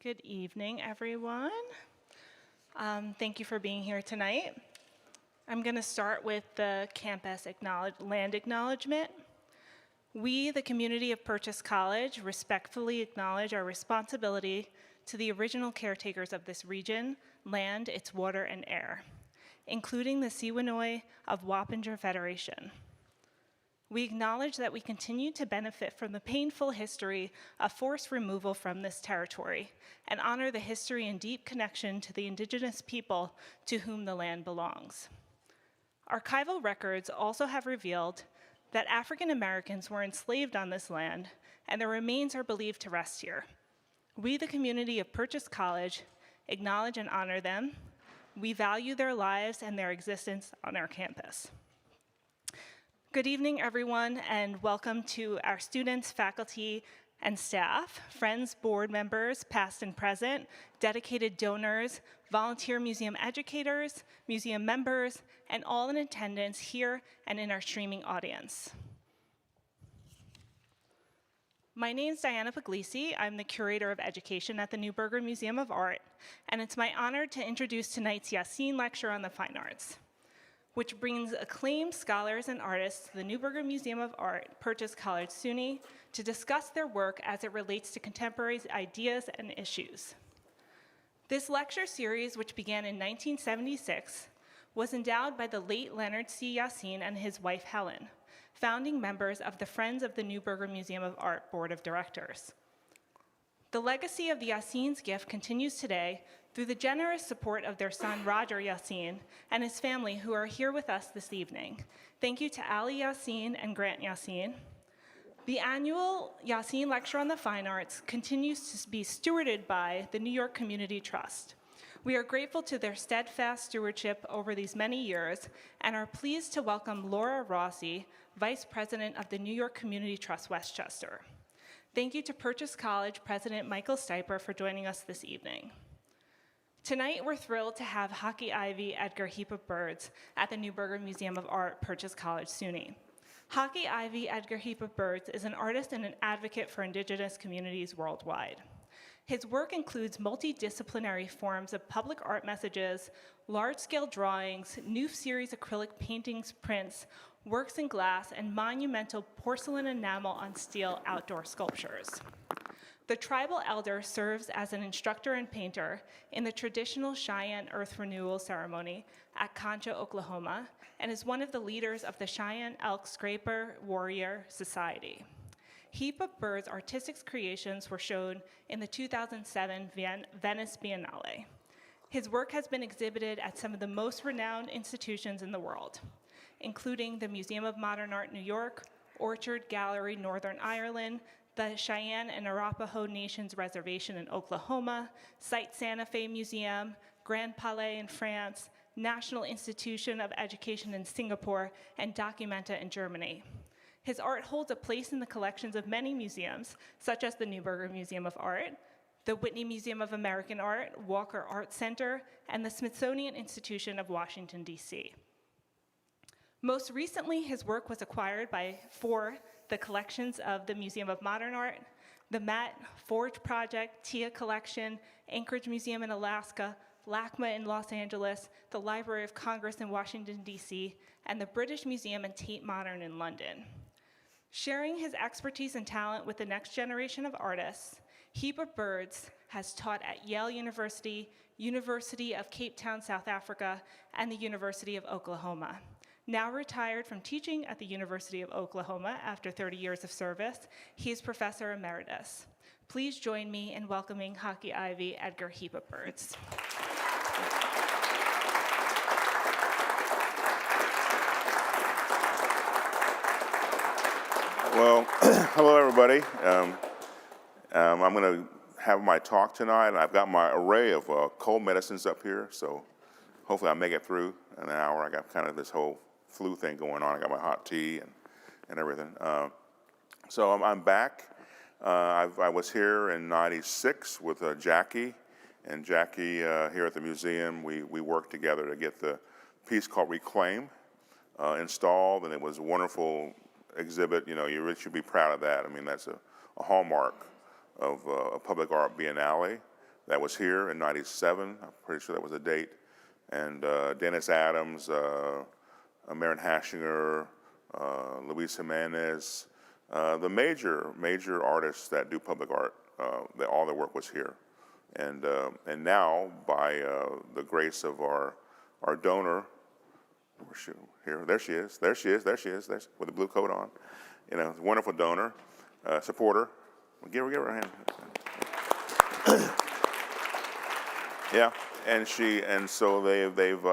Good evening, everyone. Thank you for being here tonight. I'm going to start with the campus land acknowledgement. We, the community of Purchase College, respectfully acknowledge our responsibility to the original caretakers of this region, land, its water, and air, including the Siwanoy of Wappinger Federation. We acknowledge that we continue to benefit from the painful history of forced removal from this territory and honor the history and deep connection to the Indigenous people to whom the land belongs. Archival records also have revealed that African Americans were enslaved on this land, and their remains are believed to rest here. We, the community of Purchase College, acknowledge and honor them. We value their lives and their existence on our campus. Good evening, everyone, and welcome to our students, faculty, and staff, friends, board members, past and present, dedicated donors, volunteer museum educators, museum members, and all in attendance here and in our streaming audience. My name is Diana Puglisi. I'm the Curator of Education at the Neuberger Museum of Art, and it's my honor to introduce tonight's Yaseen Lecture on the Fine Arts, which brings acclaimed scholars and artists to the Neuberger Museum of Art, Purchase College, SUNY, to discuss their work as it relates to contemporary ideas and issues. This lecture series, which began in 1976, was endowed by the late Leonard C. Yaseen and his wife, Helen, founding members of the Friends of the Neuberger Museum of Art Board of Directors. The legacy of the Yaseen's gift continues today through the generous support of their son, Roger Yaseen, and his family, who are here with us this evening. Thank you to Ali Yaseen and Grant Yaseen. The annual Yaseen Lecture on the Fine Arts continues to be stewarded by the New York Community Trust. We are grateful to their steadfast stewardship over these many years and are pleased to welcome Laura Rossi, Vice President of the New York Community Trust Westchester. Thank you to Purchase College President Michael Stiper for joining us this evening. Tonight, we're thrilled to have Hockey Ivy Edgar Heap of Birds at the Neuberger Museum of Art, Purchase College, SUNY. Hockey Ivy Edgar Heap of Birds is an artist and an advocate for Indigenous communities worldwide. His work includes multidisciplinary forms of public art messages, large-scale drawings, Neuf Series acrylic paintings, prints, works in glass, and monumental porcelain enamel on steel outdoor sculptures. The tribal elder serves as an instructor and painter in the traditional Cheyenne Earth Renewal Ceremony at Concho, Oklahoma, and is one of the leaders of the Cheyenne Elk Scraper Warrior Society. Heap of Birds' artistic creations were shown in the 2007 Venice Biennale. His work has been exhibited at some of the most renowned institutions in the world, including the Museum of Modern Art, New York, Orchard Gallery, Northern Ireland, the Cheyenne and Arapaho Nations Reservation in Oklahoma, Site Santa Fe Museum, Grand Palais in France, National Institution of Education in Singapore, and Documenta in Germany. His art holds a place in the collections of many museums, such as the Neuberger Museum of Art, the Whitney Museum of American Art, Walker Art Center, and the Smithsonian Institution of Washington, D.C. Most recently, his work was acquired for the collections of the Museum of Modern Art, the Met, Forge Project, TIA Collection, Anchorage Museum in Alaska, LACMA in Los Angeles, the Library of Congress in Washington, D.C., and the British Museum and Tate Modern in London. Sharing his expertise and talent with the next generation of artists, Heap of Birds has taught at Yale University, University of Cape Town, South Africa, and the University of Oklahoma. Now retired from teaching at the University of Oklahoma after 30 years of service, he is Professor Emeritus. Please join me in welcoming Hockey Ivy Edgar Heap of Birds. Well, hello everybody. I'm going to have my talk tonight, and I've got my array of cold medicines up here, so hopefully I'll make it through in an hour. I got kind of this whole flu thing going on. I got my hot tea and everything. So I'm back. I was here in '96 with Jackie, and Jackie here at the museum, we worked together to get the piece called Reclaim installed, and it was a wonderful exhibit. You know, you really should be proud of that. I mean, that's a hallmark of a public art biennale. that was here in '97. I'm pretty sure that was the date. And Dennis Adams, Marin Hashinger, Luis Jimenez, the major artists that do public art, all their work was here. And now, by the grace of our donor, there she is, with the blue coat on. You know, a wonderful donor, supporter. Give her a hand. Yeah, and so they've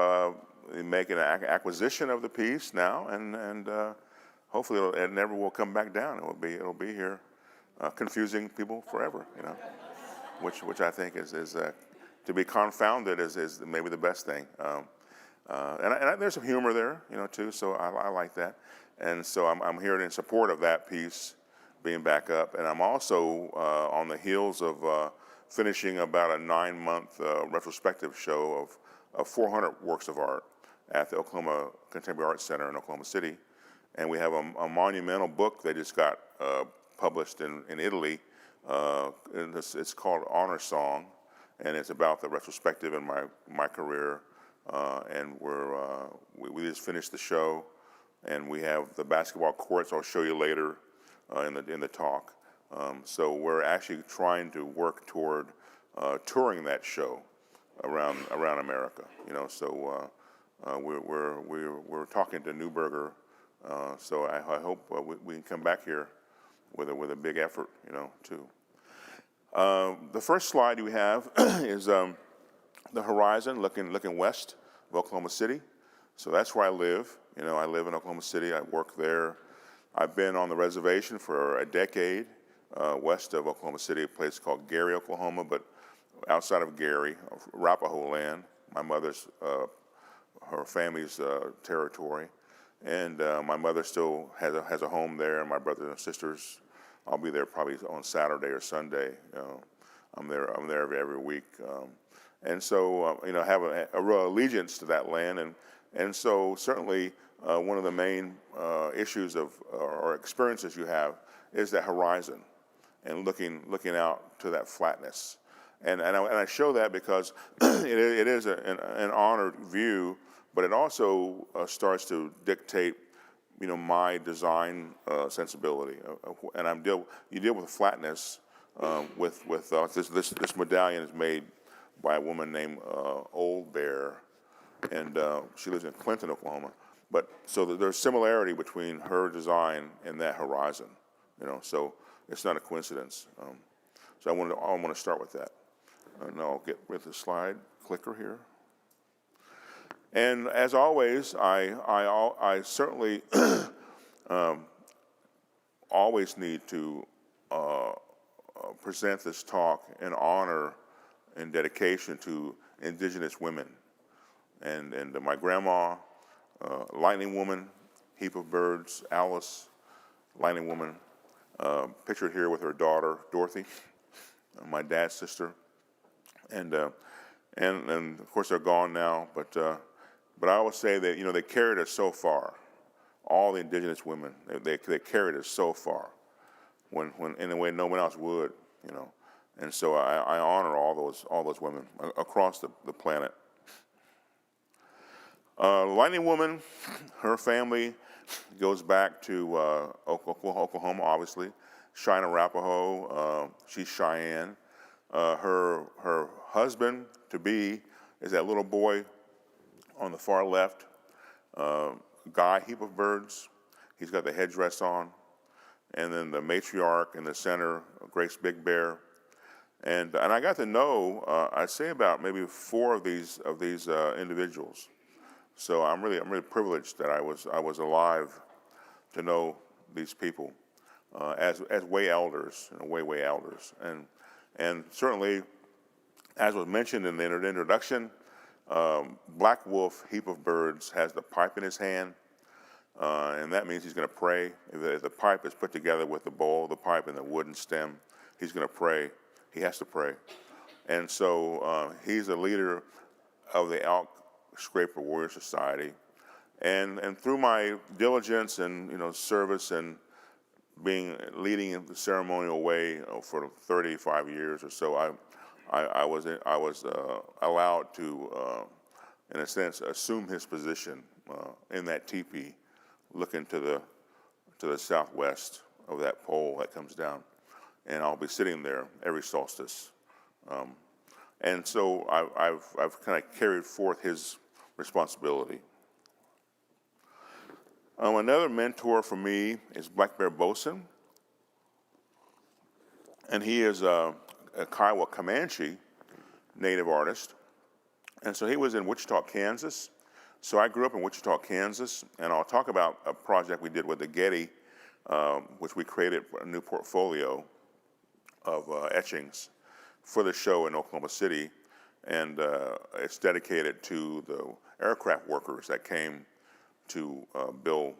making an acquisition of the piece now, and hopefully it never will come back down. It'll be here, confusing people forever. You know, which I think is to be confounded is maybe the best thing. And there's some humor there, you know, too. So I like that, and so I'm here in support of that piece being back up, and I'm also on the heels of finishing about a 9-month retrospective show of 400 works of art at the Oklahoma Contemporary Arts Center in Oklahoma City. And we have a monumental book that just got published in Italy. And it's called Honor Song, and it's about the retrospective in my career. And we just finished the show, and we have the basketball courts I'll show you later in the talk. So we're actually trying to work toward touring that show around America. You know, so we're talking to Neuberger. So I hope we can come back here with a big effort. You know, too. The first slide we have is the horizon looking west of Oklahoma City. So that's where I live. You know, I live in Oklahoma City. I work there. I've been on the reservation for a decade. West of Oklahoma City, a place called Gary, Oklahoma, but outside of Gary, Arapaho land, my mother's, her family's territory, and my mother still has a home there, and my brothers and sisters. I'll be there probably on Saturday or Sunday. You know, I'm there every week, and so you know, have a real allegiance to that land, and so certainly one of the main issues or experiences you have is that horizon. And looking out to that flatness, and I show that because it is an honored view, but it also starts to dictate, you know, my design sensibility. And you deal with flatness with this medallion is made by a woman named Old Bear, and she lives in Clinton, Oklahoma. But so there's similarity between her design and that horizon, you know. So it's not a coincidence. So I want to start with that. And I'll get with the slide clicker here. And as always, I certainly always need to present this talk in honor and dedication to Indigenous women. And my grandma, Lightning Woman, Heap of Birds, Alice, Lightning Woman, pictured here with her daughter, Dorothy, my dad's sister. And of course they're gone now, but I always say that, you know, they carried us so far. All the Indigenous women, they carried us so far, when in a way no one else would, you know. And so I honor all those women across the planet. Lightning Woman, her family goes back to Oklahoma, obviously. Cheyenne Arapaho, she's Cheyenne. Her husband to be is that little boy on the far left, Guy Heap of Birds. He's got the headdress on, and then the matriarch in the center, Grace Big Bear. And I got to know, I'd say about maybe 4 of these individuals. So I'm really privileged that I was alive to know these people as way elders, way elders, and certainly, as was mentioned in the introduction, Black Wolf Heap of Birds has the pipe in his hand, and that means he's going to pray. If the pipe is put together with the bowl, the pipe, and the wooden stem, he's going to pray. He has to pray, and so he's a leader of the Elk Scraper Warrior Society, and through my diligence and service and leading in the ceremonial way for 35 years or so, I was allowed to, in a sense, assume his position in that teepee, looking to the southwest of that pole that comes down, and I'll be sitting there every solstice. And so I've kind of carried forth his responsibility. Another mentor for me is Black Bear Bosun, and he is a Kiowa Comanche native artist. And so he was in Wichita, Kansas. So I grew up in Wichita, Kansas, and I'll talk about a project we did with the Getty, which we created a new portfolio of etchings for the show in Oklahoma City. And it's dedicated to the aircraft workers that came to build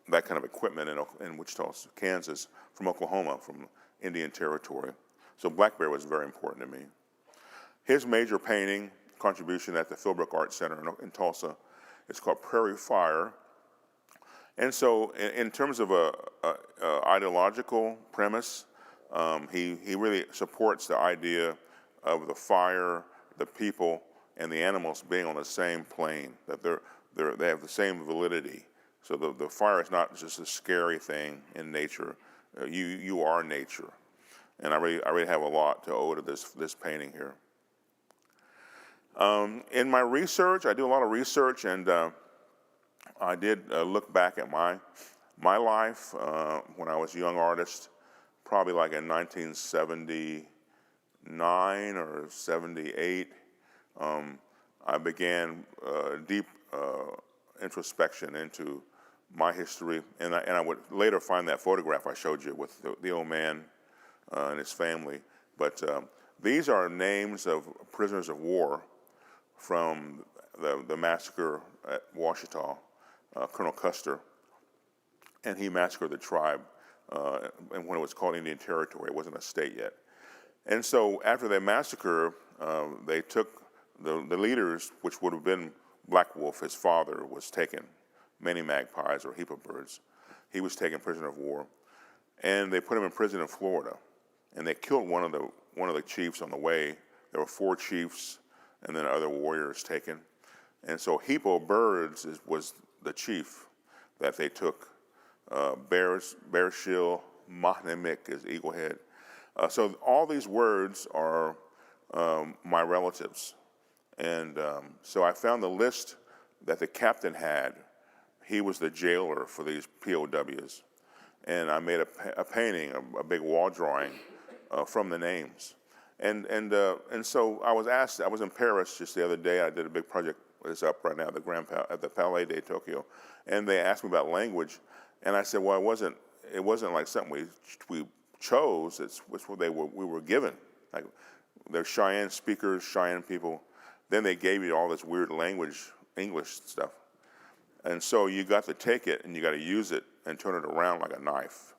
that kind of equipment in Wichita, Kansas, from Oklahoma, from Indian Territory. So Black Bear was very important to me. His major painting contribution at the Philbrook Art Center in Tulsa is called Prairie Fire. And so in terms of a ideological premise, he really supports the idea of the fire, the people, and the animals being on the same plane, that they have the same validity. So the fire is not just a scary thing in nature. You are nature. And I really have a lot to owe to this painting here. In my research, I do a lot of research, and I did look back at my life when I was a young artist, probably like in 1979 or 78. I began deep introspection into my history, and I would later find that photograph I showed you with the old man and his family. But these are names of prisoners of war from the massacre at Ouachita, Colonel Custer, and he massacred the tribe and when it was called Indian Territory. It wasn't a state yet. And so after that massacre, they took the leaders, which would have been Black Wolf. His father was taken, Many Magpies or Heap of Birds. He was taken prisoner of war, and they put him in prison in Florida. And they killed one of the chiefs on the way. There were 4 chiefs, and then other warriors taken. And so Heap of Birds was the chief that they took. Bear Shield, Mahnemik is Eagle Head. So all these words are my relatives. And so I found the list that the captain had. He was the jailer for these POWs. And I made a painting, a big wall drawing from the names. And so I was asked, I was in Paris just the other day, I did a big project, it's up right now at the Palais de Tokyo, and they asked me about language, and I said, well, it wasn't like something we chose, it's what we were given. Like, they're Cheyenne speakers, Cheyenne people, then they gave you all this weird language, English stuff. And so you got to take it and you got to use it and turn it around like a knife.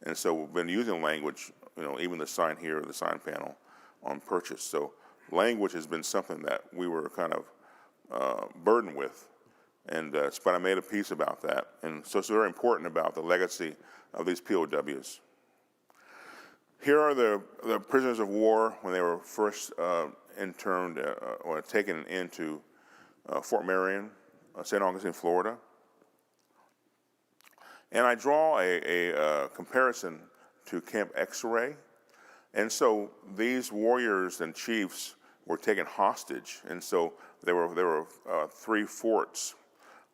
And so we've been using language, even the sign here, the sign panel on purchase. So language has been something that we were kind of burdened with. And but I made a piece about that. And so it's very important about the legacy of these POWs. Here are the prisoners of war when they were first interned or taken into Fort Marion, St. Augustine, Florida. And I draw a comparison to Camp X-Ray. And so these warriors and chiefs were taken hostage. And so there were 3 forts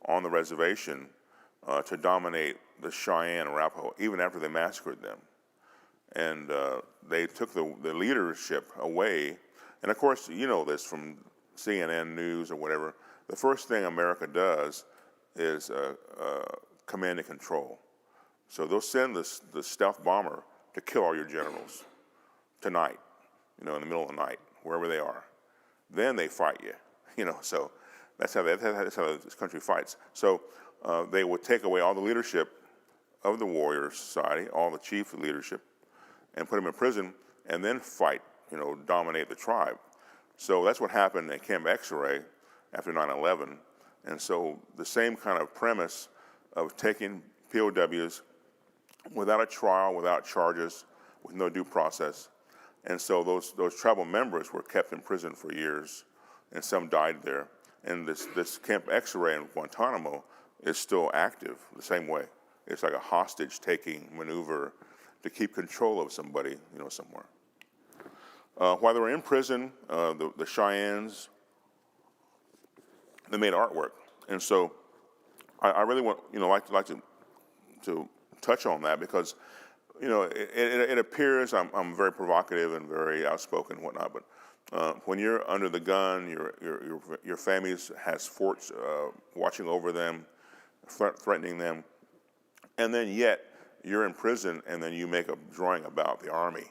on the reservation to dominate the Cheyenne and Arapaho, even after they massacred them. And they took the leadership away. And of course, you know this from CNN News or whatever, the first thing America does is command and control. So they'll send the stealth bomber to kill all your generals tonight, in the middle of the night, wherever they are. Then they fight you, so that's how this country fights. So they would take away all the leadership of the warrior society, all the chief leadership, and put them in prison, and then fight, dominate the tribe. So that's what happened at Camp X-Ray after 9/11. And so the same kind of premise of taking POWs without a trial, without charges, with no due process, And so those tribal members were kept in prison for years, and some died there. And this Camp X-Ray in Guantanamo is still active the same way. It's like a hostage-taking maneuver to keep control of somebody, somewhere. While they were in prison, the Cheyennes, they made artwork. And so I really want, like to touch on that because, it appears I'm very provocative and very outspoken and whatnot, but when you're under the gun, your family has forts watching over them, threatening them, and then yet you're in prison and then you make a drawing about the Army.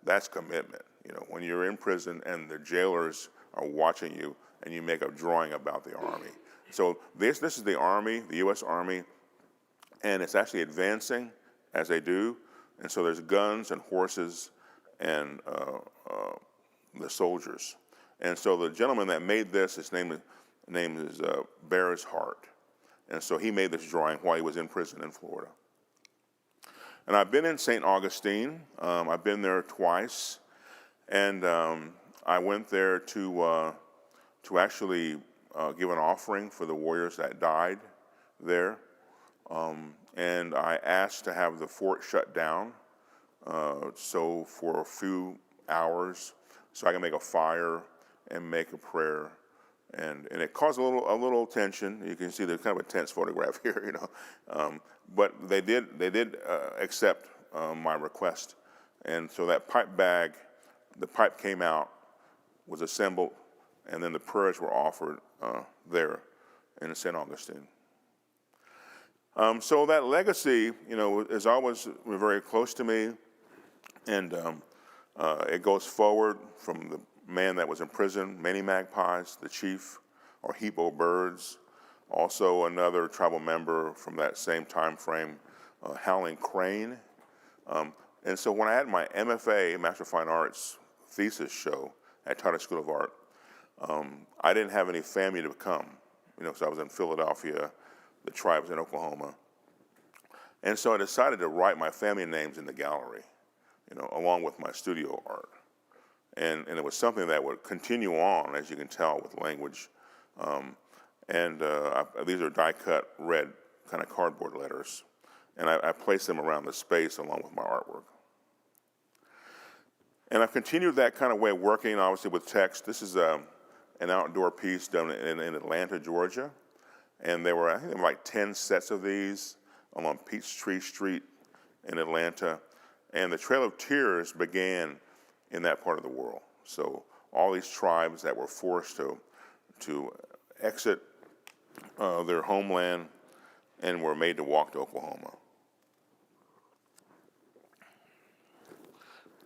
That's commitment. When you're in prison and the jailers are watching you and you make a drawing about the Army. So this is the Army, the U.S. Army, and it's actually advancing as they do. And so there's guns and horses and the soldiers. And so the gentleman that made this, his name is Bear's Heart. And so he made this drawing while he was in prison in Florida. And I've been in St. Augustine. I've been there twice. And I went there to actually give an offering for the warriors that died there. And I asked to have the fort shut down, so for a few hours, so I can make a fire and make a prayer, and it caused a little tension. You can see there's kind of a tense photograph here, but they did accept my request, and so that pipe bag, the pipe came out, was assembled, and then the prayers were offered there in St. Augustine. So that legacy, is always very close to me, and it goes forward from the man that was in prison, Many Magpies, the chief, or Heap of Birds, also another tribal member from that same time frame, Howling Crane. And so when I had my MFA, Master of Fine Arts thesis show at Tyler School of Art, I didn't have any family to come, because I was in Philadelphia, the tribes in Oklahoma. And so I decided to write my family names in the gallery, along with my studio art. And it was something that would continue on, as you can tell, with language. These are die-cut red kind of cardboard letters. And I placed them around the space along with my artwork. And I've continued that kind of way of working, obviously, with text. This is an outdoor piece done in Atlanta, Georgia. And I think there were like 10 sets of these along Peachtree Street in Atlanta. And the Trail of Tears began in that part of the world. So all these tribes that were forced to exit their homeland and were made to walk to Oklahoma.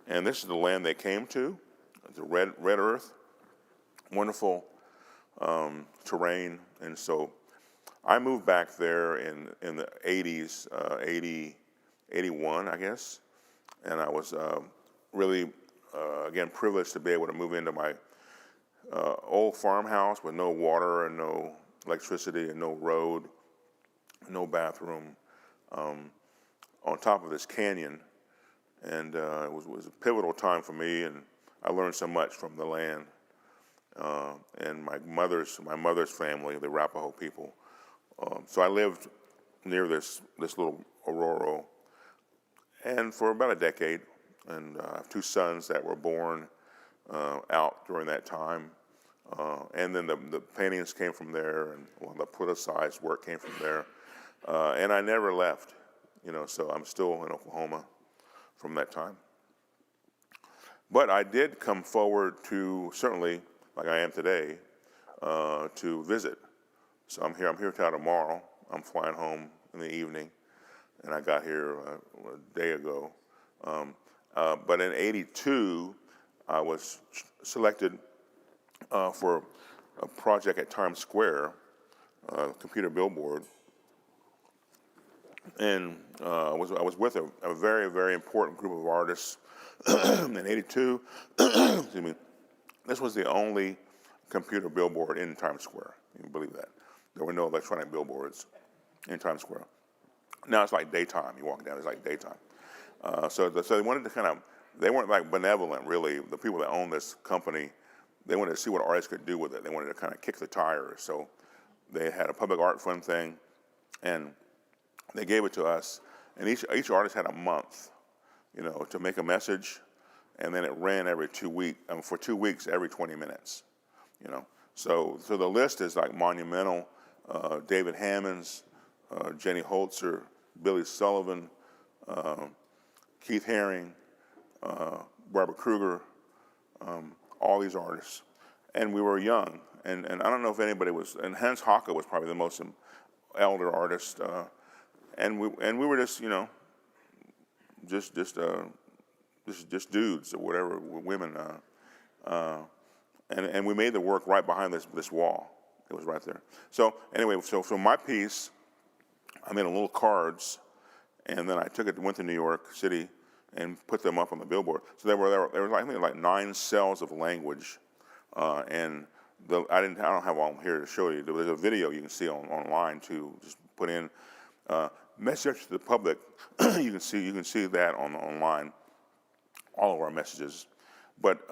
And this is the land they came to, the red earth, wonderful terrain. And so I moved back there in the 80s, 81, I guess. And I was really, again, privileged to be able to move into my old farmhouse with no water and no electricity and no road, no bathroom, on top of this canyon. And it was a pivotal time for me, and I learned so much from the land. And my mother's family, the Arapaho people. So I lived near this little Aurora, and for about a decade. And I have two sons that were born out during that time. And then the paintings came from there, and the politicized work came from there. And I never left, so I'm still in Oklahoma from that time. But I did come forward to, certainly, like I am today, to visit. So I'm here till tomorrow. I'm flying home in the evening, and I got here a day ago. But in '82, I was selected for a project at Times Square, computer billboard. And I was with a very, very important group of artists in '82. Excuse me. This was the only computer billboard in Times Square. You can believe that. There were no electronic billboards in Times Square. Now it's like daytime. You walk down, it's like daytime. So they wanted to kind of they weren't like benevolent, really. The people that owned this company, they wanted to see what artists could do with it. They wanted to kind of kick the tires. So they had a public art fund thing, and they gave it to us. And each artist had a month, to make a message, and then it ran every 2 weeks, for 2 weeks, every 20 minutes, So the list is like monumental, David Hammonds, Jenny Holzer, Billy Sullivan, Keith Haring, Barbara Kruger, all these artists. And we were young, and I don't know if anybody was, and Hans Hock was probably the most elder artist, and we were just, just dudes or whatever, women, and we made the work right behind this wall. It was right there. So anyway, so for my piece, I made little cards, and then I went to New York City and put them up on the billboard. So there were I think like 9 cells of language, and I don't have all here to show you. There's a video you can see online too. Just put in message to the public. you can see that online. All of our messages, but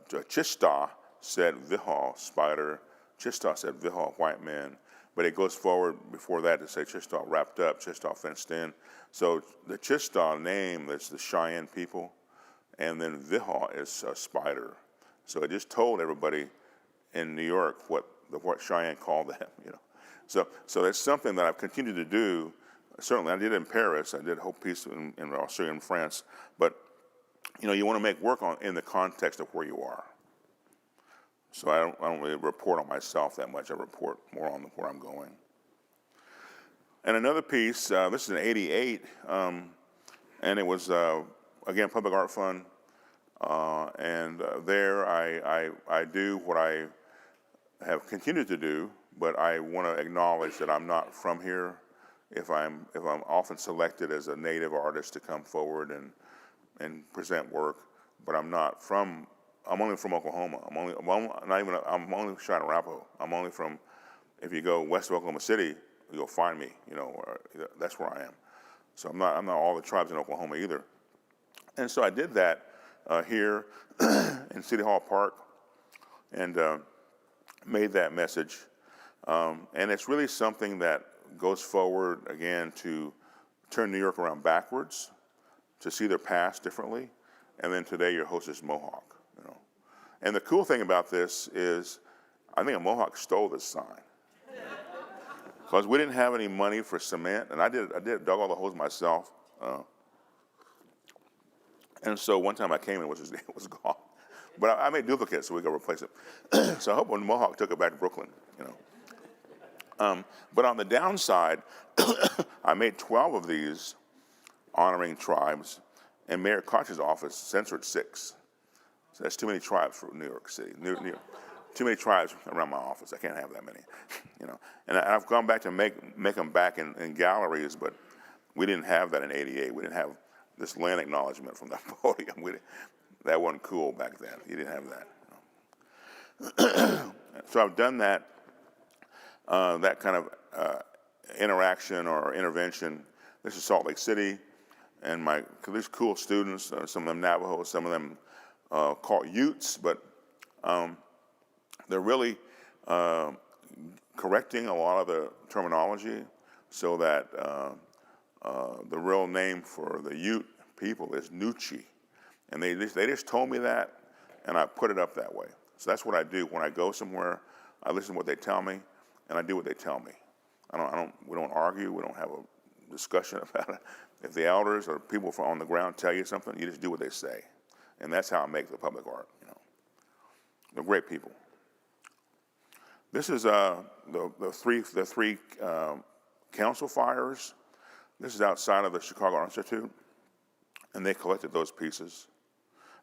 Chista said Vihal, spider. Chista said Vihal, white man. But it goes forward before that to say Chista wrapped up, Chista fenced in. So the Chista name is the Cheyenne people, and then Vihal is a spider. So it just told everybody in New York what Cheyenne called them. So that's something that I've continued to do. Certainly, I did it in Paris. I did a whole piece in Australia and France. But you want to make work in the context of where you are. So I don't really report on myself that much. I report more on where I'm going. And another piece, this is in '88, and it was, again, Public Art Fund. And there I do what I have continued to do, but I want to acknowledge that I'm not from here. If I'm often selected as a native artist to come forward and present work, but I'm only from Oklahoma. I'm only Cheyenne Arapaho. I'm only from, if you go west of Oklahoma City, you'll find me, that's where I am. So I'm not all the tribes in Oklahoma either. And so I did that here in City Hall Park and made that message. And it's really something that goes forward, again, to turn New York around backwards, to see their past differently, and then today your host is Mohawk. And the cool thing about this is, I think a Mohawk stole this sign, because we didn't have any money for cement, and I dug all the holes myself. And so one time I came and it was gone, but I made duplicates so we could replace it. So I hope when Mohawk took it back to Brooklyn, But on the downside, I made 12 of these honoring tribes, and Mayor Koch's office censored 6. So that's too many tribes for New York City. Too many tribes around my office. I can't have that many, And I've gone back to make them back in galleries, but we didn't have that in '88. We didn't have this land acknowledgement from the podium. That wasn't cool back then. You didn't have that. So I've done that kind of interaction or intervention. This is Salt Lake City, and these cool students, some of them Navajo, some of them called Utes, but they're really correcting a lot of the terminology so that the real name for the Ute people is Nuchi. And they just told me that, and I put it up that way. So that's what I do when I go somewhere. I listen to what they tell me, and I do what they tell me. We don't argue. We don't have a discussion about it. If the elders or people on the ground tell you something, you just do what they say, and that's how I make the public art. They're great people. This is the three council fires. This is outside of the Chicago Art Institute, and they collected those pieces.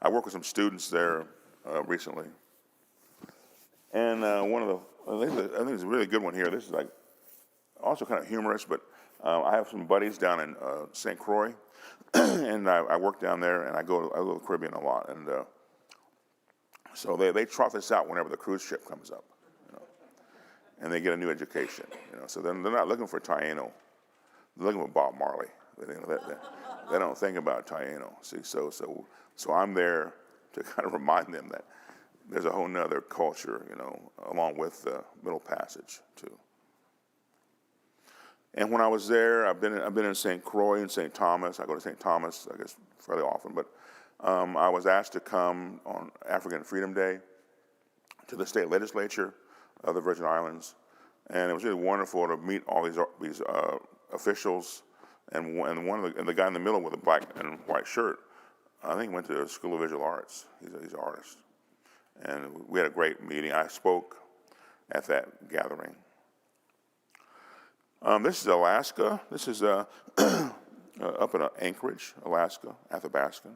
I worked with some students there recently, and I think it's a really good one here. This is like also kind of humorous, but I have some buddies down in St. Croix, and I work down there, and I go to the Caribbean a lot, and so they trot this out whenever the cruise ship comes up, and they get a new education, So they're not looking for Taino, they're looking for Bob Marley. they don't think about Taino. See, so I'm there to kind of remind them that there's a whole nother culture, along with the Middle Passage too. And when I was there, I've been in St. Croix and St. Thomas. I go to St. Thomas, I guess, fairly often. But I was asked to come on African Freedom Day to the state legislature of the Virgin Islands, and it was really wonderful to meet all these officials. And the guy in the middle with a black and white shirt, I think he went to the School of Visual Arts. He's an artist, and we had a great meeting. I spoke at that gathering. This is Alaska. This is up in Anchorage, Alaska, Athabascan.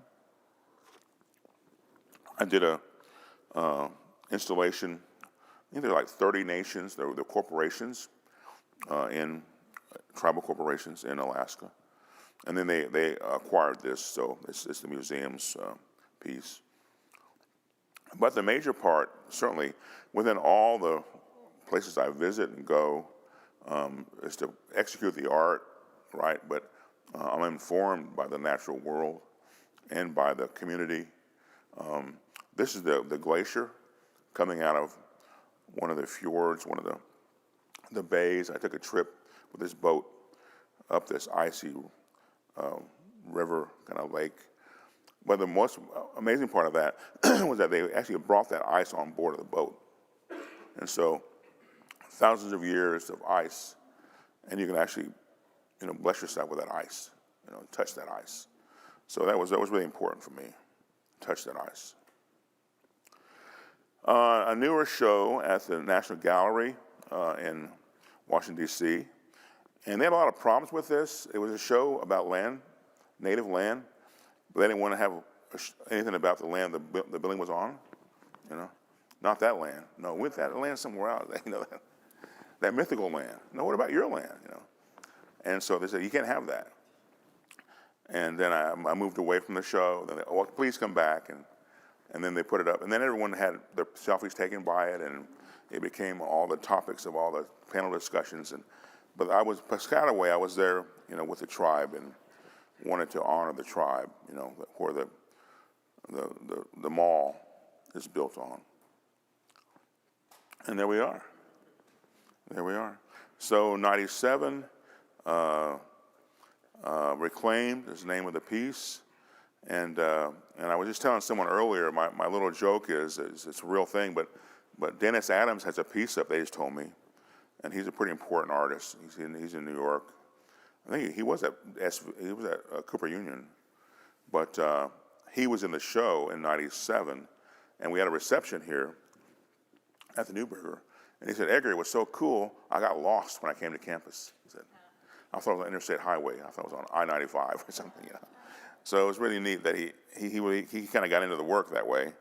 I did a installation. I think there are like 30 nations. There were corporations in tribal corporations in Alaska, and then they acquired this. So it's the museum's piece. But the major part, certainly, within all the places I visit and go, is to execute the art, right? But I'm informed by the natural world and by the community. This is the glacier coming out of one of the fjords, one of the bays. I took a trip with this boat up this icy river, kind of lake. But the most amazing part of that was that they actually brought that ice on board of the boat. And so thousands of years of ice, and you can actually, bless yourself with that ice, touch that ice. So that was really important for me, touch that ice. A newer show at the National Gallery in Washington, D.C., and they had a lot of problems with this. It was a show about land, native land, but they didn't want to have anything about the land the building was on, Not that land. No, with that land somewhere else, that mythical land. No, what about your land, And so they said, you can't have that. And then I moved away from the show. Then please come back. And then they put it up. And then everyone had their selfies taken by it, and it became all the topics of all the panel discussions. But I was Piscataway. I was there, with the tribe and wanted to honor the tribe, where the mall is built on. And there we are. There we are. So 97, Reclaimed is the name of the piece. And I was just telling someone earlier, my little joke is it's a real thing, but Dennis Adams has a piece up, they just told me, and he's a pretty important artist. He's in New York. I think he was at Cooper Union, but he was in the show in 97, and we had a reception here at the Neuberger, and he said, Edgar, it was so cool, I got lost when I came to campus. He said, I thought it was on Interstate Highway. I thought it was on I-95 or something, So it was really neat that he kind of got into the work that way.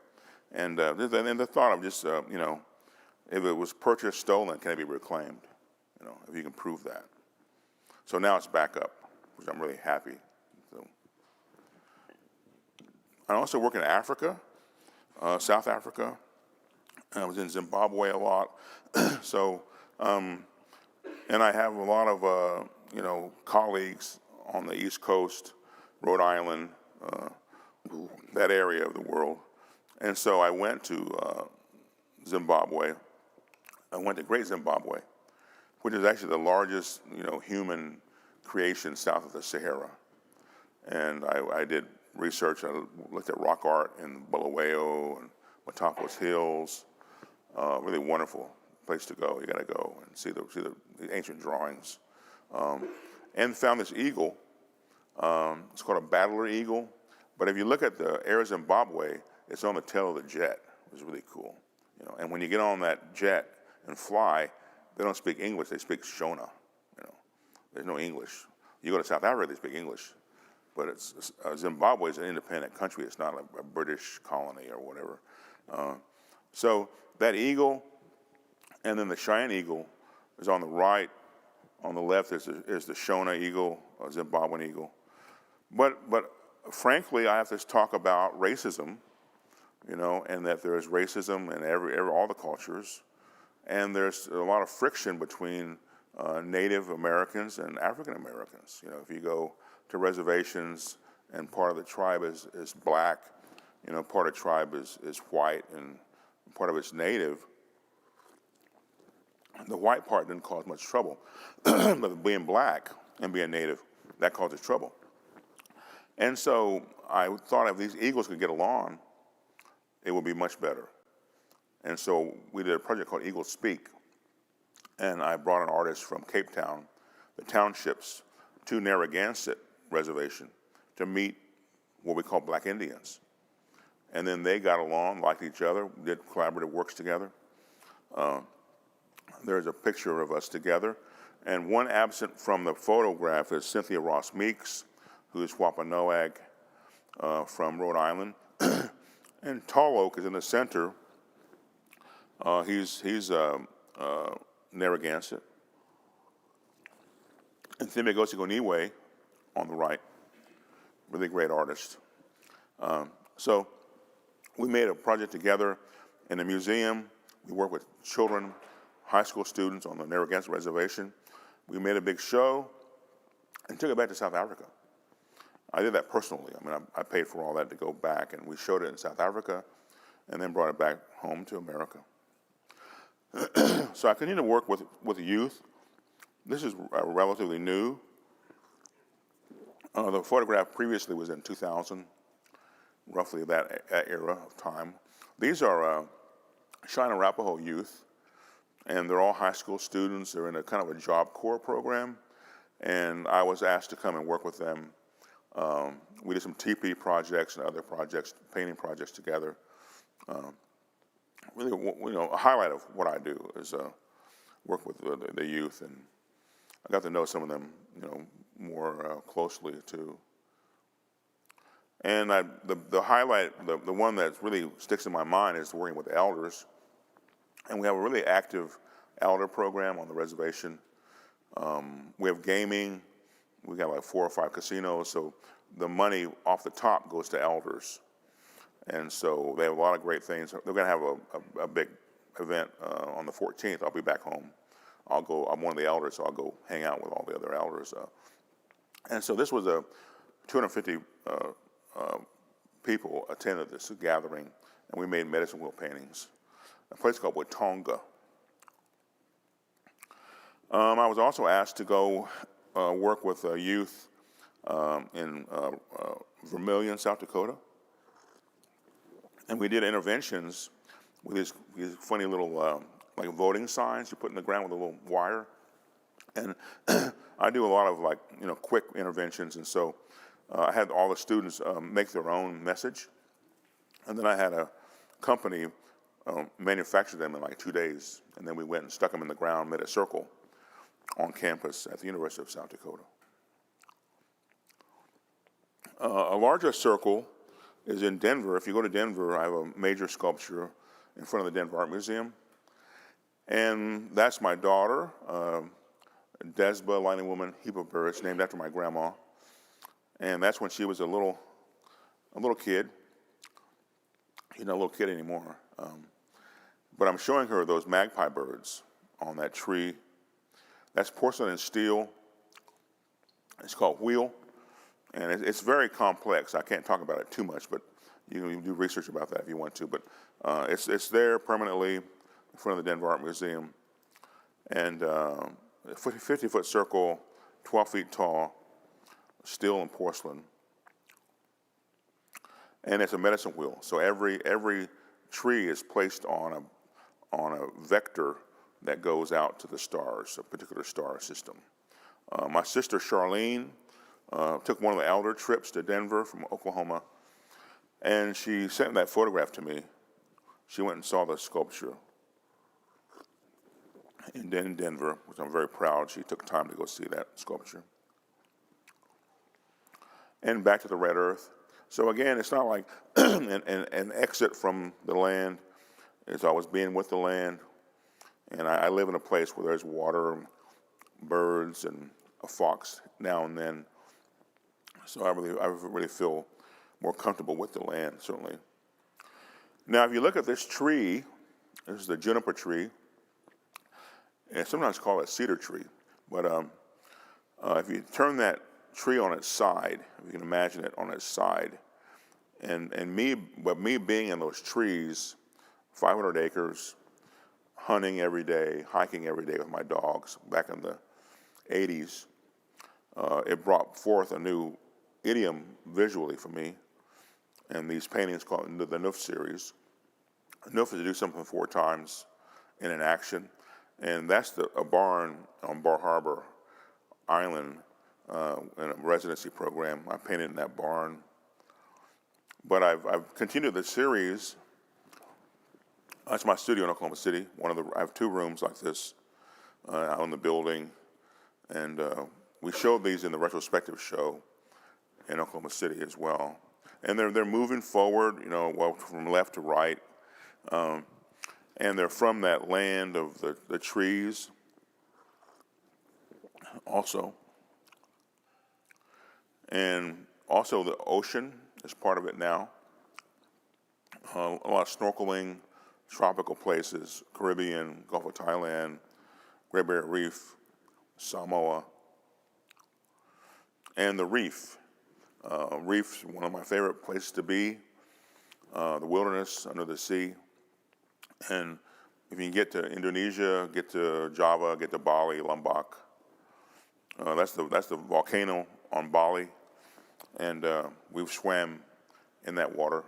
And the thought of just, if it was purchased, stolen, can it be reclaimed? If you can prove that. So now it's back up, which I'm really happy. So I also work in Africa, South Africa. I was in Zimbabwe a lot. So, and I have a lot of, colleagues on the East Coast, Rhode Island, that area of the world. And so I went to Zimbabwe. I went to Great Zimbabwe, which is actually the largest, human creation south of the Sahara. And I did research. I looked at rock art in Bulawayo and Matapos Hills. Really wonderful place to go. You got to go and see the ancient drawings. And found this eagle. It's called a battler eagle. But if you look at the Air Zimbabwe, it's on the tail of the jet. It was really cool. And when you get on that jet and fly, they don't speak English. They speak Shona. There's no English. You go to South Africa, they speak English. But Zimbabwe is an independent country. It's not a British colony or whatever. So that eagle, and then the Cheyenne eagle is on the right. On the left is the Shona eagle, or Zimbabwean eagle. But frankly, I have to talk about racism, and that there is racism in all the cultures, and there's a lot of friction between Native Americans and African Americans. You know, if you go to reservations and part of the tribe is black, you know, part of the tribe is white and part of it's native, the white part didn't cause much trouble. But being black and being native, that causes trouble. And so I thought if these eagles could get along, it would be much better. And so we did a project called Eagles Speak. And I brought an artist from Cape Town, the townships, to Narragansett Reservation to meet what we call Black Indians. And then they got along, liked each other, did collaborative works together. There's a picture of us together. And one absent from the photograph is Cynthia Ross Meeks, who is Wampanoag from Rhode Island. And Tall Oak is in the center. He's Narragansett. And Thimegosegoniwe on the right, really great artist. So we made a project together in the museum. We worked with children, high school students on the Narragansett Reservation. We made a big show and took it back to South Africa. I did that personally. I mean, I paid for all that to go back, and we showed it in South Africa and then brought it back home to America. So I continue to work with youth. This is relatively new. The photograph previously was in 2000, roughly that era of time. These are Cheyenne Arapaho youth, and they're all high school students. They're in a kind of a Job Corps program, and I was asked to come and work with them. We did some teepee projects and other projects, painting projects together. Really, you know, a highlight of what I do is work with the youth, and I got to know some of them, you know, more closely too. And the highlight, the one that really sticks in my mind is working with the elders. And we have a really active elder program on the reservation. We have gaming. We got like 4 or 5 casinos, so the money off the top goes to elders. And so they have a lot of great things. They're going to have a big event on the 14th. I'll be back home. I'm one of the elders, so I'll go hang out with all the other elders. And so this was a 250 people attended this gathering, and we made medicine wheel paintings. A place called Watonga. I was also asked to go work with youth in Vermilion, South Dakota. And we did interventions with these funny little like voting signs you put in the ground with a little wire. And I do a lot of like, you know, quick interventions. And so I had all the students make their own message. And then I had a company manufacture them in like 2 days. And then we went and stuck them in the ground, made a circle on campus at the University of South Dakota. A larger circle is in Denver. If you go to Denver, I have a major sculpture in front of the Denver Art Museum. And that's my daughter, Desba, Lightning Woman, Heap of Birds, named after my grandma. And that's when she was a little kid. She's not a little kid anymore. But I'm showing her those magpie birds on that tree. That's porcelain and steel. It's called wheel. And it's very complex. I can't talk about it too much, but you can do research about that if you want to. But it's there permanently in front of the Denver Art Museum. And 50-foot circle, 12 feet tall, steel and porcelain. And it's a medicine wheel. So every tree is placed on a vector that goes out to the stars, a particular star system. My sister Charlene took one of the elder trips to Denver from Oklahoma, and she sent that photograph to me. She went and saw the sculpture in Denver, which I'm very proud. She took time to go see that sculpture. And back to the red earth. So again, it's not like an exit from the land. It's always being with the land. And I live in a place where there's water, birds, and a fox now and then. So I really feel more comfortable with the land, certainly. Now, if you look at this tree, this is the juniper tree, and sometimes called a cedar tree. But if you turn that tree on its side, if you can imagine it on its side, and me being in those trees, 500 acres, hunting every day, hiking every day with my dogs back in the 80s, it brought forth a new idiom visually for me. And these paintings called the Neuf Series. Neuf is to do something 4 times in an action. And that's a barn on Bar Harbor Island in a residency program. I painted in that barn. But I've continued the series. That's my studio in Oklahoma City. I have 2 rooms like this out in the building. And we showed these in the retrospective show in Oklahoma City as well. And they're moving forward, from left to right. And they're from that land of the trees also. And also the ocean is part of it now. A lot of snorkeling, tropical places, Caribbean, Gulf of Thailand, Great Barrier Reef, Samoa, and the reef. Reef's one of my favorite places to be, the wilderness under the sea. And if you can get to Indonesia, get to Java, get to Bali, Lombok, that's the volcano on Bali. And we've swam in that water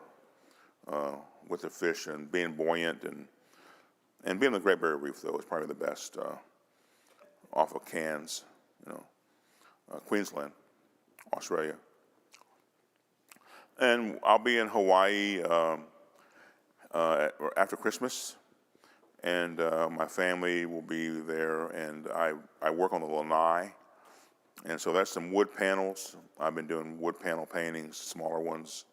with the fish and being buoyant and being in the Great Barrier Reef, though, is probably the best off of Cairns, Queensland, Australia. And I'll be in Hawaii after Christmas, and my family will be there, and I work on the lanai, and so that's some wood panels. I've been doing wood panel paintings, smaller ones,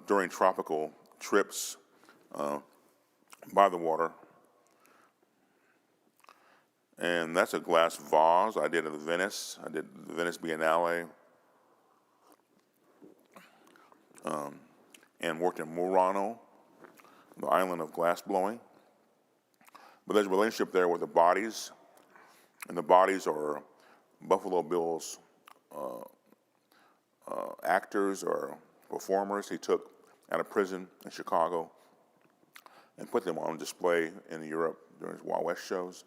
during tropical trips by the water. And that's a glass vase I did in Venice. I did the Venice Biennale. And worked in Murano, the island of glass blowing. But there's a relationship there with the bodies, and the bodies are Buffalo Bill's actors or performers he took out of prison in Chicago and put them on display in Europe during his Wild West shows.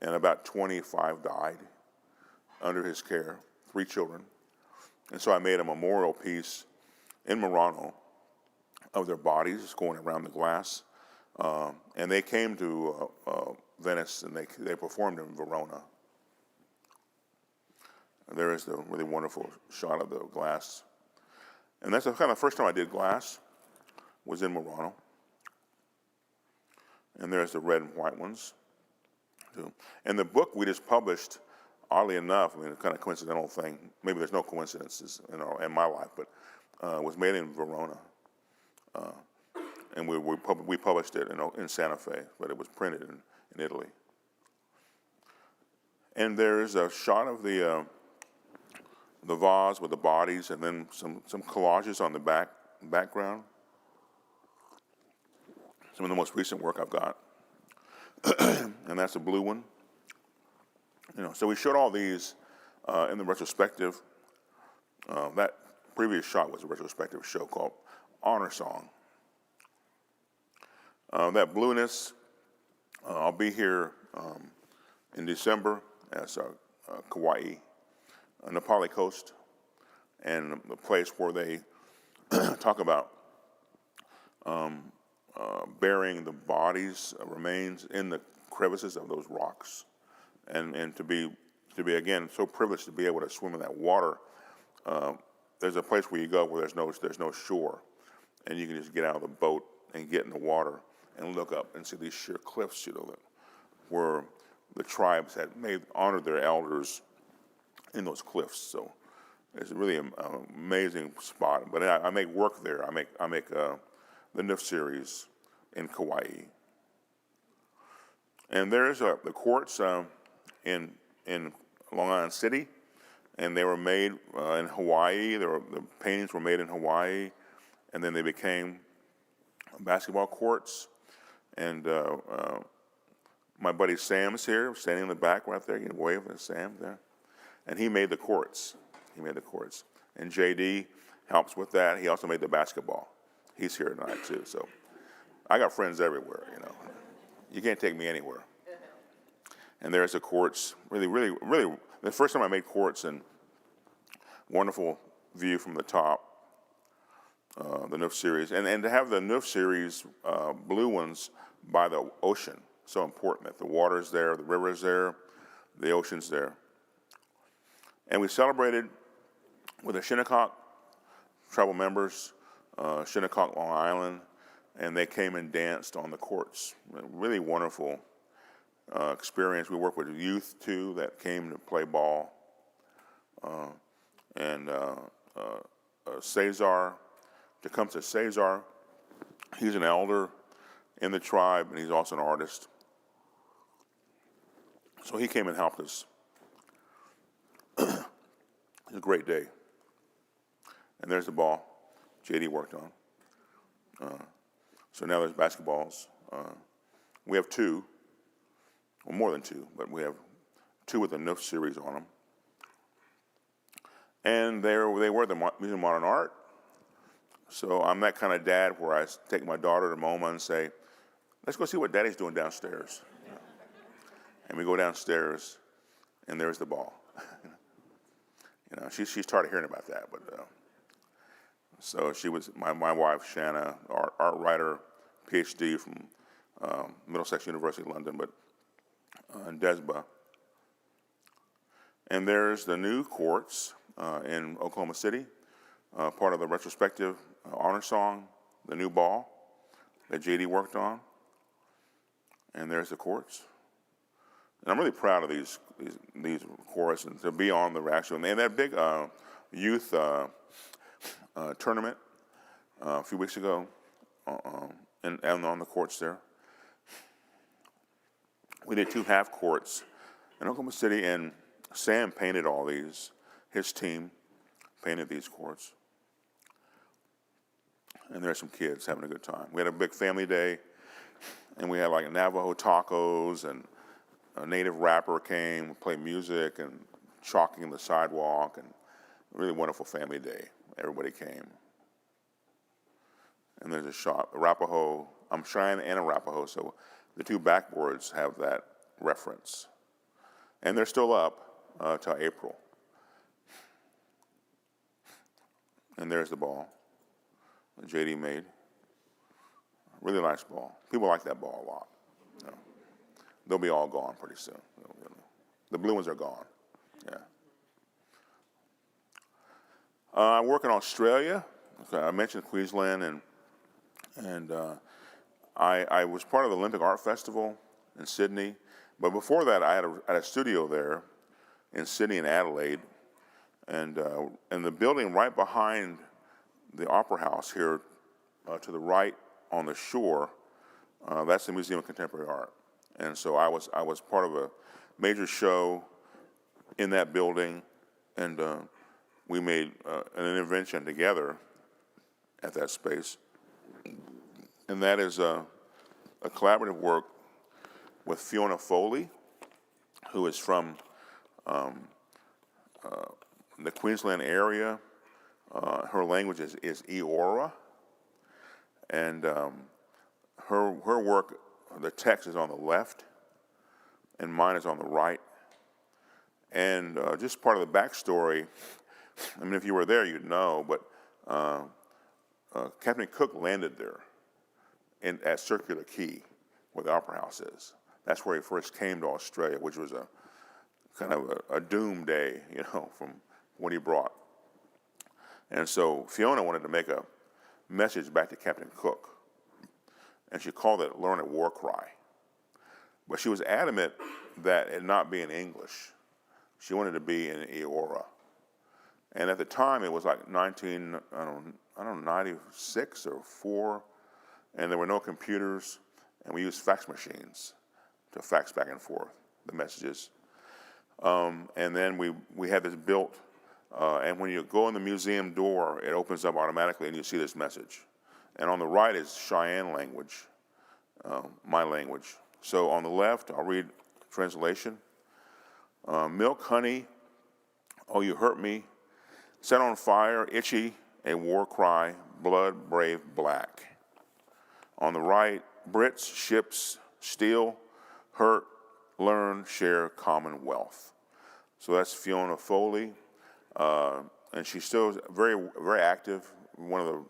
And about 25 died under his care, 3 children. And so I made a memorial piece in Murano of their bodies going around the glass. And they came to Venice, and they performed in Verona. And there is the really wonderful shot of the glass. And that's the kind of first time I did glass, was in Murano. And there's the red and white ones, too. And the book we just published, oddly enough, a kind of coincidental thing, maybe there's no coincidences in my life, but was made in Verona. And we published it in Santa Fe, but it was printed in Italy. And there's a shot of the vase with the bodies, and then some collages on the background. Some of the most recent work I've got, and that's a blue one. So we showed all these in the retrospective. That previous shot was a retrospective show called Honor Song. That blueness, I'll be here in December as Kauai, on the Pali Coast, and the place where they talk about burying the bodies, remains in the crevices of those rocks, and to be again so privileged to be able to swim in that water. There's a place where you go where there's no shore, and you can just get out of the boat and get in the water and look up and see these sheer cliffs, where the tribes had honored their elders in those cliffs. So it's really an amazing spot. But I make work there. I make the Neuf Series in Kauai. And there's the courts in Long Island City, and they were made in Hawaii. The paintings were made in Hawaii, and then they became basketball courts. And My buddy Sam's here, standing in the back right there. You can wave at Sam there. And he made the courts. And JD helps with that. He also made the basketball. He's here tonight too. So I got friends everywhere, you know. You can't take me anywhere. And there's the courts. Really, the first time I made courts, and wonderful view from the top, the Neuf Series. And to have the Neuf Series blue ones by the ocean, so important that the water's there, the river's there, the ocean's there. And we celebrated with the Shinnecock tribal members, Shinnecock, Long Island, and they came and danced on the courts. A really wonderful experience. We worked with youth too that came to play ball. Cesar, Tecumseh Cesar, he's an elder in the tribe, and he's also an artist. So he came and helped us. It was a great day. And there's the ball JD worked on. So now there's basketballs. We have two, well, more than two, but we have two with the Neuf Series on them. And they were at the Museum of Modern Art. So I'm that kind of dad where I take my daughter to MoMA and say, let's go see what Daddy's doing downstairs. And we go downstairs, and there's the ball. You know, she's tired of hearing about that, but so she was my wife, Shanna, art writer, PhD from Middlesex University, London, but in Desba. And there's the new courts in Oklahoma City, part of the retrospective honor song, the new ball that JD worked on. And there's the courts. And I'm really proud of these courts and to be on the actual, and that big youth tournament a few weeks ago, and on the courts there. We did 2 half courts in Oklahoma City, and Sam painted all these. His team painted these courts. And there's some kids having a good time. We had a big family day, and we had like Navajo tacos, and a native rapper came, played music, and chalking the sidewalk, and a really wonderful family day. Everybody came. And there's a shop, Arapaho. I'm Cheyenne and Arapaho, so the 2 backboards have that reference. And they're still up till April. And there's the ball that JD made. Really nice ball. People like that ball a lot. You know. They'll be all gone pretty soon. The blue ones are gone. Yeah. I work in Australia. Okay, I mentioned Queensland, and I was part of the Olympic Art Festival in Sydney. But before that, I had a studio there in Sydney and Adelaide, and the building right behind the Opera House here, to the right on the shore, that's the Museum of Contemporary Art. And so I was part of a major show in that building, and we made an intervention together at that space. And that is a collaborative work with Fiona Foley, who is from the Queensland area. Her language is Eora, and her work, the text is on the left, and mine is on the right. And just part of the backstory, I mean, if you were there, you'd know, but Captain Cook landed there at Circular Quay, where the Opera House is. That's where he first came to Australia, which was a kind of a doom day, you know, from what he brought. And so Fiona wanted to make a message back to Captain Cook, and she called it Learn a War Cry. But she was adamant that it not be in English. She wanted to be in Eora. And at the time, it was like 96 or 4, and there were no computers, and we used fax machines to fax back and forth the messages. And then we had this built, and when you go in the museum door, it opens up automatically, and you see this message. And on the right is Cheyenne language, my language, So on the left, I'll read translation. Milk, honey, oh, you hurt me. Set on fire, itchy, a war cry, blood, brave, black. On the right, Brits, ships, steel, hurt, learn, share, commonwealth. So that's Fiona Foley, and she's still very, very active, one of the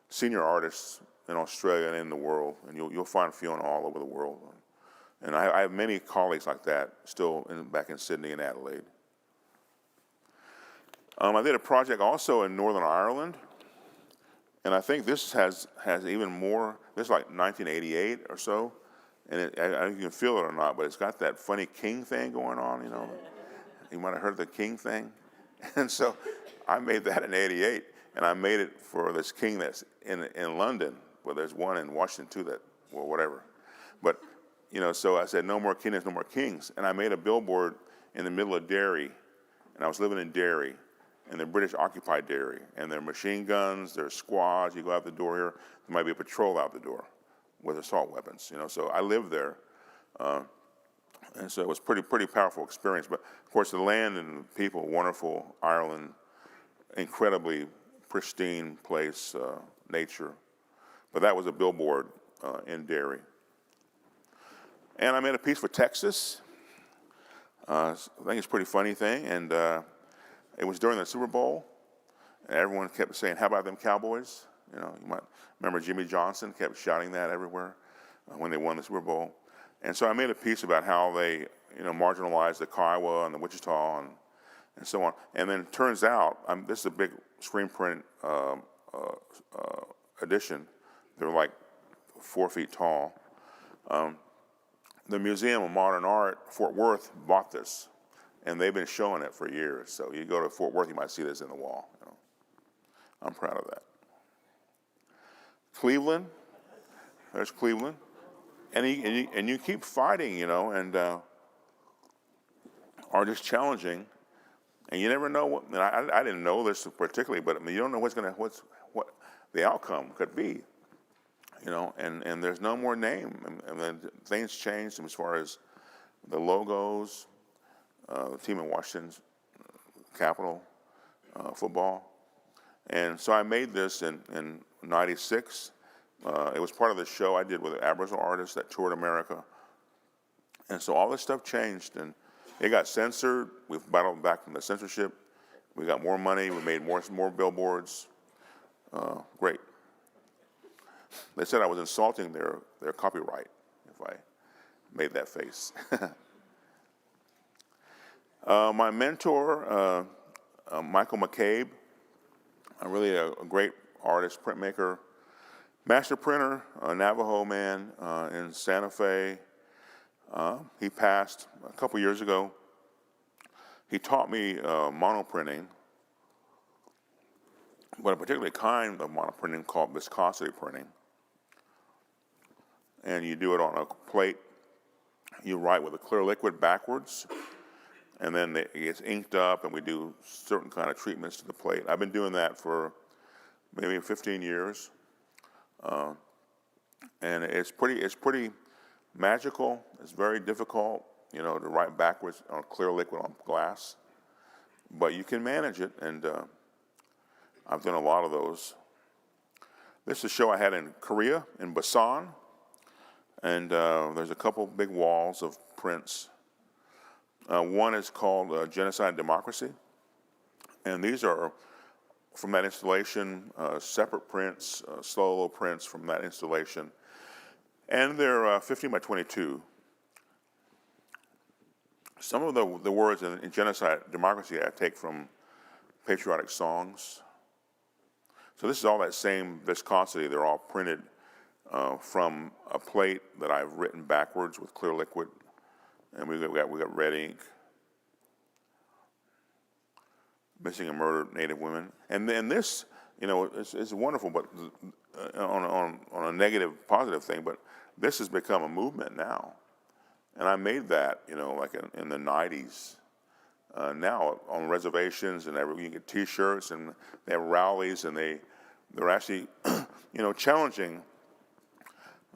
senior artists in Australia and in the world, and you'll find Fiona all over the world. And I have many colleagues like that still back in Sydney and Adelaide. I did a project also in Northern Ireland, and I think this has even more. This is like 1988 or so, and I don't know if you can feel it or not, but it's got that funny king thing going on. You know, you might have heard the king thing, and so I made that in '88, and I made it for this king that's in London. Well, there's one in Washington too. That, well, whatever, but you know, so I said no more kings, no more kings, and I made a billboard in the middle of Derry, and I was living in Derry. And the British occupied Derry, and there are machine guns, there are squads. You go out the door here, there might be a patrol out the door with assault weapons. You know, so I lived there, and so it was pretty powerful experience. But of course, the land and people, wonderful Ireland, incredibly pristine place, nature. But that was a billboard in Derry. And I made a piece for Texas. I think it's a pretty funny thing, and. It was during the Super Bowl, and everyone kept saying, "How about them Cowboys?" You know, you might remember Jimmy Johnson kept shouting that everywhere when they won the Super Bowl. And so I made a piece about how they, you know, marginalized the Kiowa and the Wichita and so on. And then it turns out, this is a big screen print edition. They're like 4 feet tall. The Museum of Modern Art, Fort Worth, bought this. And they've been showing it for years. So you go to Fort Worth, you might see this in the wall. You know. I'm proud of that. Cleveland, there's Cleveland. And you keep fighting, you know, and are just challenging. And you never know what, and I didn't know this particularly, but I mean, you don't know what the outcome could be. You know, and there's no more name. And then things changed as far as the logos, the team in Washington's Capital football. And so I made this in '96. It was part of the show I did with Aboriginal artists that toured America. And so all this stuff changed, and it got censored. We've battled back from the censorship. We got more money. We made more billboards. Great. They said I was insulting their copyright if I made that face. My mentor, Michael McCabe, really a great artist, printmaker, master printer, a Navajo man in Santa Fe. He passed a couple years ago. He taught me monoprinting, but a particular kind of monoprinting called viscosity printing. And you do it on a plate. You write with a clear liquid backwards, and then it gets inked up, and we do certain kind of treatments to the plate. I've been doing that for maybe 15 years, and it's pretty magical. It's very difficult, you know, to write backwards on clear liquid on glass, but you can manage it, and I've done a lot of those. This is a show I had in Korea, in Busan, and there's a couple big walls of prints. One is called Genocide and Democracy, and these are from that installation, separate prints, solo prints from that installation, and they're 15 by 22. Some of the words in Genocide and Democracy I take from patriotic songs. So this is all that same viscosity. They're all printed from a plate that I've written backwards with clear liquid. And we got red ink, missing and murdered Native women, and this, you know, it's wonderful. But on a negative, positive thing, but this has become a movement now, and I made that, you know, like in the '90s. Now on reservations and you get T-shirts, and they have rallies, and they're actually, you know, challenging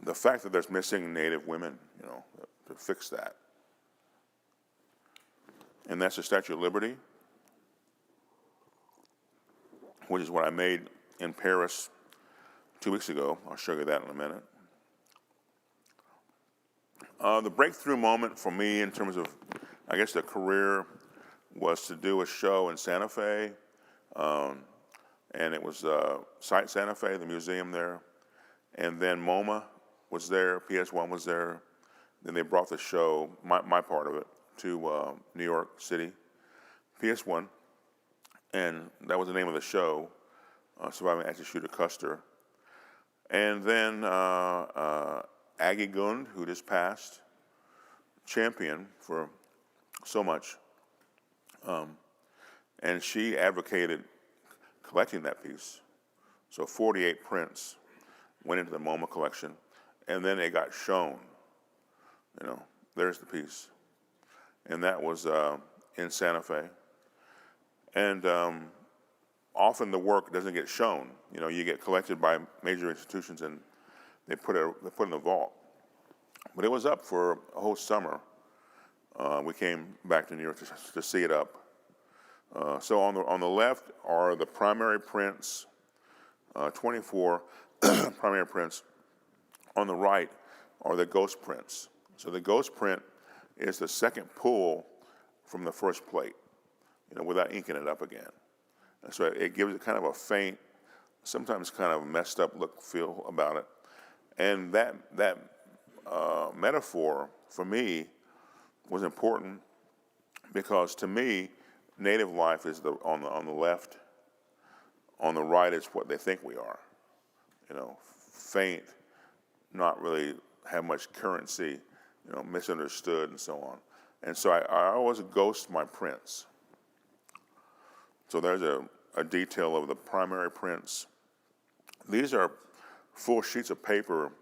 the fact that there's missing Native women, you to fix that. And that's the Statue of Liberty, which is what I made in Paris 2 weeks ago. I'll show you that in a minute. The breakthrough moment for me in terms of, I guess, the career was to do a show in Santa Fe, and it was Site Santa Fe, the museum there, and then MoMA was there, PS1 was there. Then they brought the show, my part of it, to New York City, PS1, and that was the name of the show, Surviving Active Shooter Custer. And then Aggie Gund, who just passed, champion for so much, and she advocated collecting that piece. So 48 prints went into the MoMA collection, and then it got shown. There's the piece. And that was in Santa Fe. And often the work doesn't get shown. You get collected by major institutions and they put it in the vault. But it was up for a whole summer. We came back to New York to see it up. So on the left are the primary prints, 24 primary prints. On the right are the ghost prints. So the ghost print is the second pull from the first plate, without inking it up again. And so it gives it kind of a faint, sometimes kind of messed up look, feel about it. And that metaphor for me was important because to me, native life is on the left. On the right is what they think we are. Faint, not really have much currency, misunderstood and so on. And so I always ghost my prints. So there's a detail of the primary prints. These are full sheets of paper,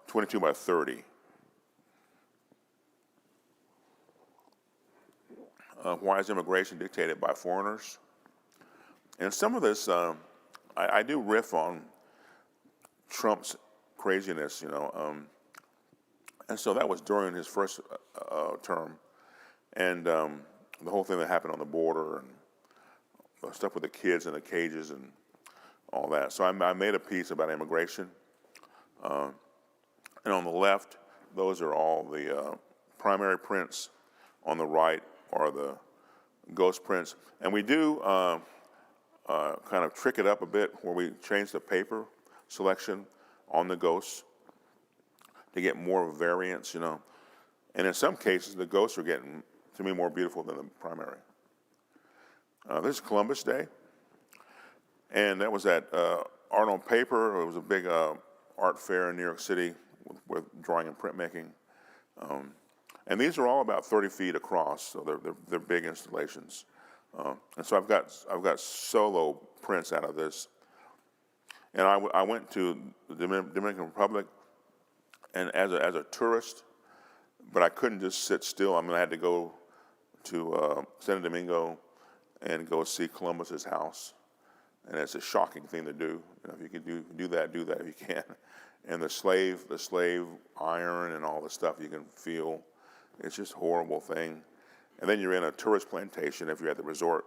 22 by 30. Why is immigration dictated by foreigners? And some of this, I do riff on Trump's craziness, and so that was during his first term, and the whole thing that happened on the border and the stuff with the kids in the cages and all that. So I made a piece about immigration, and on the left, those are all the primary prints. On the right are the ghost prints, and we do kind of trick it up a bit where we change the paper selection on the ghosts to get more variance, And in some cases, the ghosts are getting, to me, more beautiful than the primary. This is Columbus Day, and that was at Art on Paper. It was a big art fair in New York City with drawing and printmaking. And these are all about 30 feet across, so they're big installations. And so I've got solo prints out of this. And I went to the Dominican Republic, and as a tourist, but I couldn't just sit still. I had to go to Santo Domingo and go see Columbus's house, and it's a shocking thing to do. If you can do that if you can. And the slave iron and all the stuff you can feel, it's just a horrible thing. And then you're in a tourist plantation if you're at the resort.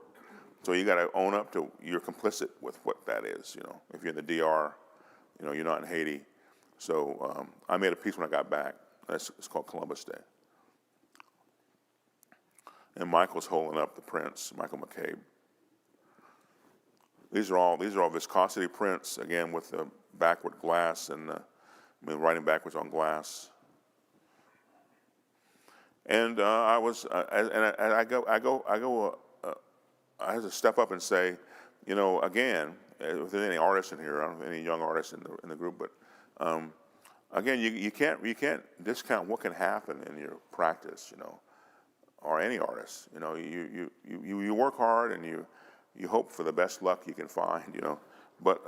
So you got to own up to you're complicit with what that is. If you're in the DR, you're not in Haiti. So I made a piece when I got back. It's called Columbus Day. And Michael's holding up the prints, Michael McCabe. These are all viscosity prints, again with the backward glass and writing backwards on glass. And I had to step up and say, again, if there's any artists in here, I don't know any young artists in the group, but again, you can't discount what can happen in your practice, or any artist. You work hard and you hope for the best luck you can find, but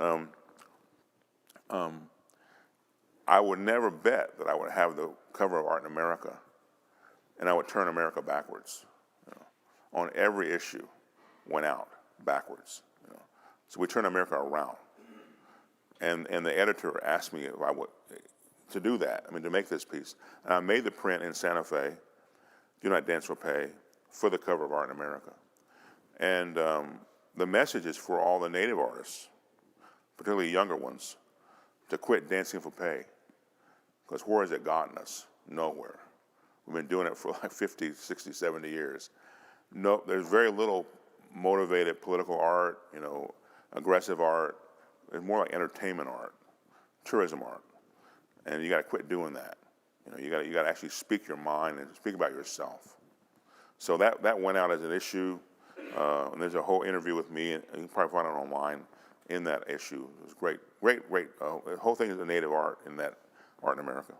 I would never bet that I would have the cover of Art in America and I would turn America backwards. On every issue, went out backwards. So we turned America around. And the editor asked me if I would to do that, I mean, to make this piece. And I made the print in Santa Fe, Do Not Dance for Pay, for the cover of Art in America. And the message is for all the Native artists, particularly younger ones, to quit dancing for pay. Because where has it gotten us? Nowhere. We've been doing it for like 50, 60, 70 years. No, there's very little motivated political art, you know, aggressive art. It's more like entertainment art, tourism art. And you got to quit doing that. You know, you got to actually speak your mind and speak about yourself. So that went out as an issue. And there's a whole interview with me, and you can probably find it online in that issue. It was great. The whole thing is a Native art in that Art in America.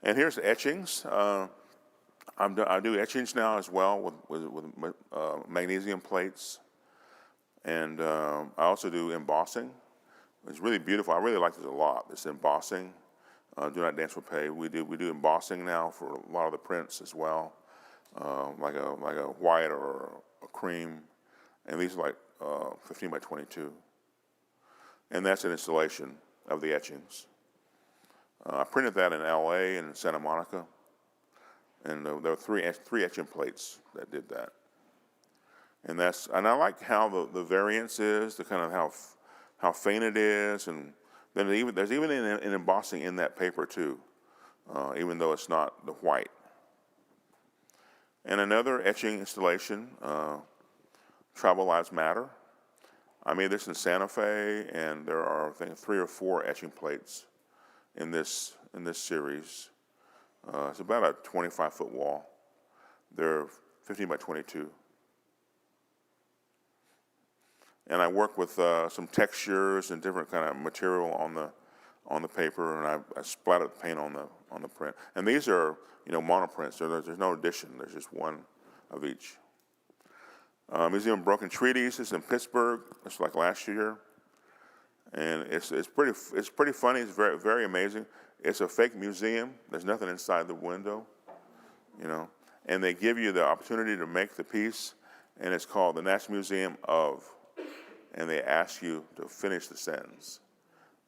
And here's the etchings. I do etchings now as well with magnesium plates. And I also do embossing. It's really beautiful. I really like this a lot. This embossing. Do Not Dance for Pay. We do embossing now for a lot of the prints as well, like a white or a cream, and these are like 15 by 22. And that's an installation of the etchings. I printed that in LA and in Santa Monica, and there were three etching plates that did that. And I like how the variance is, the kind of how faint it is, and then there's even an embossing in that paper too, even though it's not the white. And another etching installation, Tribal Lives Matter. I made this in Santa Fe, and there are, I think, 3 or 4 etching plates in this series. It's about a 25-foot wall. They're 15 by 22. And I work with some textures and different kind of material on the paper, and I splattered paint on the print. And these are, you know, monoprints. There's no addition. There's just one of each. Museum of Broken Treaties in Pittsburgh. It's like last year, and it's pretty funny. It's very, very amazing. It's a fake museum. There's nothing inside the window, you know. And they give you the opportunity to make the piece, and it's called the National Museum of, and they ask you to finish the sentence.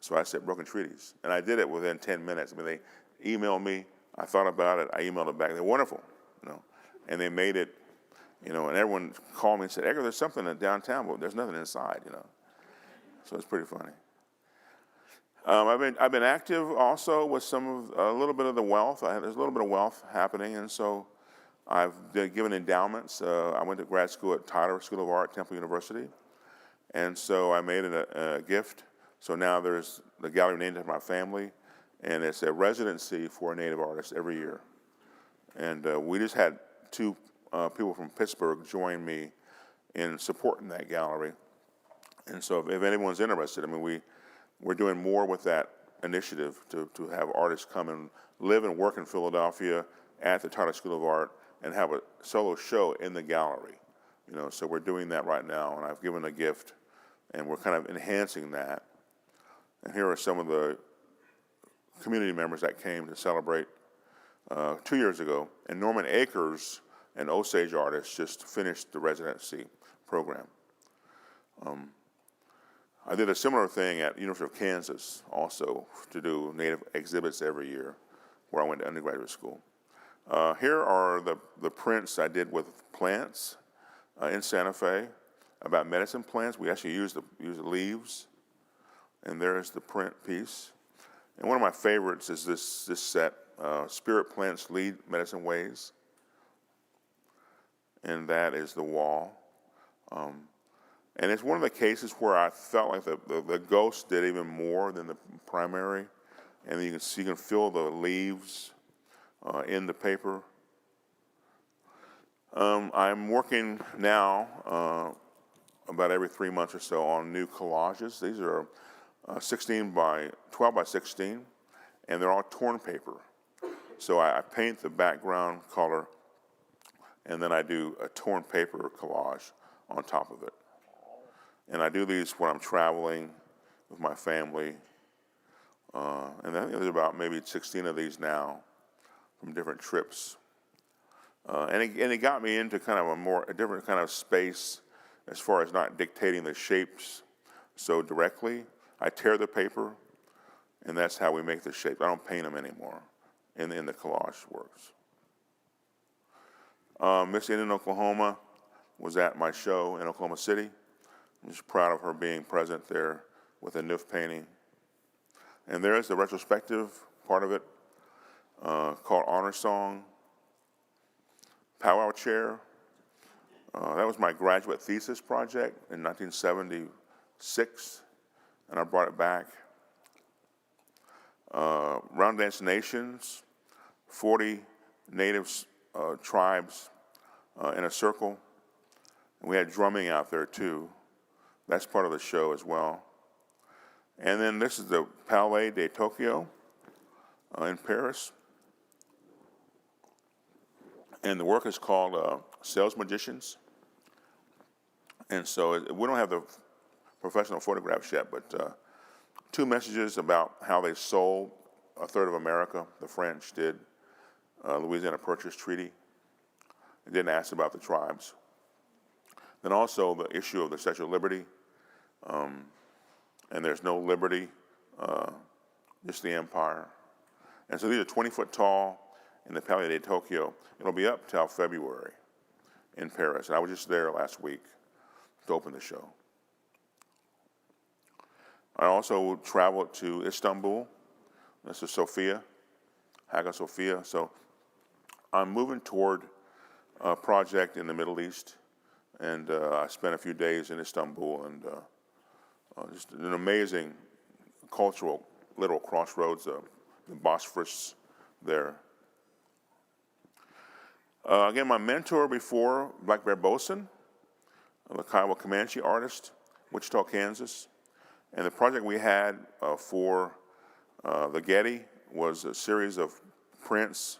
So I said Broken Treaties, and I did it within 10 minutes. I mean, they emailed me. I thought about it. I emailed it back. They're wonderful, you know, and they made it. You know, and everyone called me and said, Edgar, there's something in downtown, but there's nothing inside, you know. So it's pretty funny. I've been active also with a little bit of the wealth. There's a little bit of wealth happening, and so I've given endowments. I went to grad school at Tyler School of Art, Temple University, and so I made it a gift. So now there's the gallery named after my family, and it's a residency for a Native artist every year. And we just had 2 people from Pittsburgh join me in supporting that gallery. And so if anyone's interested, I mean, we're doing more with that initiative to have artists come and live and work in Philadelphia at the Tyler School of Art and have a solo show in the gallery. You know, so we're doing that right now, and I've given a gift, and we're kind of enhancing that. And here are some of the community members that came to celebrate 2 years ago. And Norman Akers, an Osage artist, just finished the residency program. I did a similar thing at University of Kansas also to do Native exhibits every year where I went to undergraduate school. Here are the prints I did with plants in Santa Fe about medicine plants. We actually use the leaves, and there's the print piece. And one of my favorites is this set, Spirit Plants Lead Medicine Ways. And that is the wall. And it's one of the cases where I felt like the ghost did even more than the primary. And you can feel the leaves in the paper. I'm working now about every 3 months or so on new collages. These are 12 by 16, and they're all torn paper. So I paint the background color, and then I do a torn paper collage on top of it. And I do these when I'm traveling with my family. And I think there's about maybe 16 of these now from different trips. And it got me into kind of a different kind of space as far as not dictating the shapes so directly. I tear the paper, and that's how we make the shapes. I don't paint them anymore in the collage works. Miss Indian, Oklahoma was at my show in Oklahoma City. I'm just proud of her being present there with a Neuf painting. And there's the retrospective part of it called Honor Song. Powwow Chair. That was my graduate thesis project in 1976, and I brought it back. Round Dance Nations, 40 native tribes in a circle. And we had drumming out there too. That's part of the show as well. And then this is the Palais de Tokyo in Paris. And the work is called Sales Magicians. And so we don't have the professional photographs yet, but 2 messages about how they sold a third of America. The French did, Louisiana Purchase Treaty. It didn't ask about the tribes. Then also the issue of the Statue of Liberty. And there's no liberty, just the empire. And so these are 20-foot tall in the Palais de Tokyo. It'll be up till February in Paris. And I was just there last week to open the show. I also traveled to Istanbul. This is Sophia, Hagia Sophia. So I'm moving toward a project in the Middle East. And I spent a few days in Istanbul, and just an amazing cultural little crossroads, the Bosphorus there. Again, my mentor before, Black Bear Boson, the Kiowa Comanche artist, Wichita, Kansas. And the project we had for the Getty was a series of prints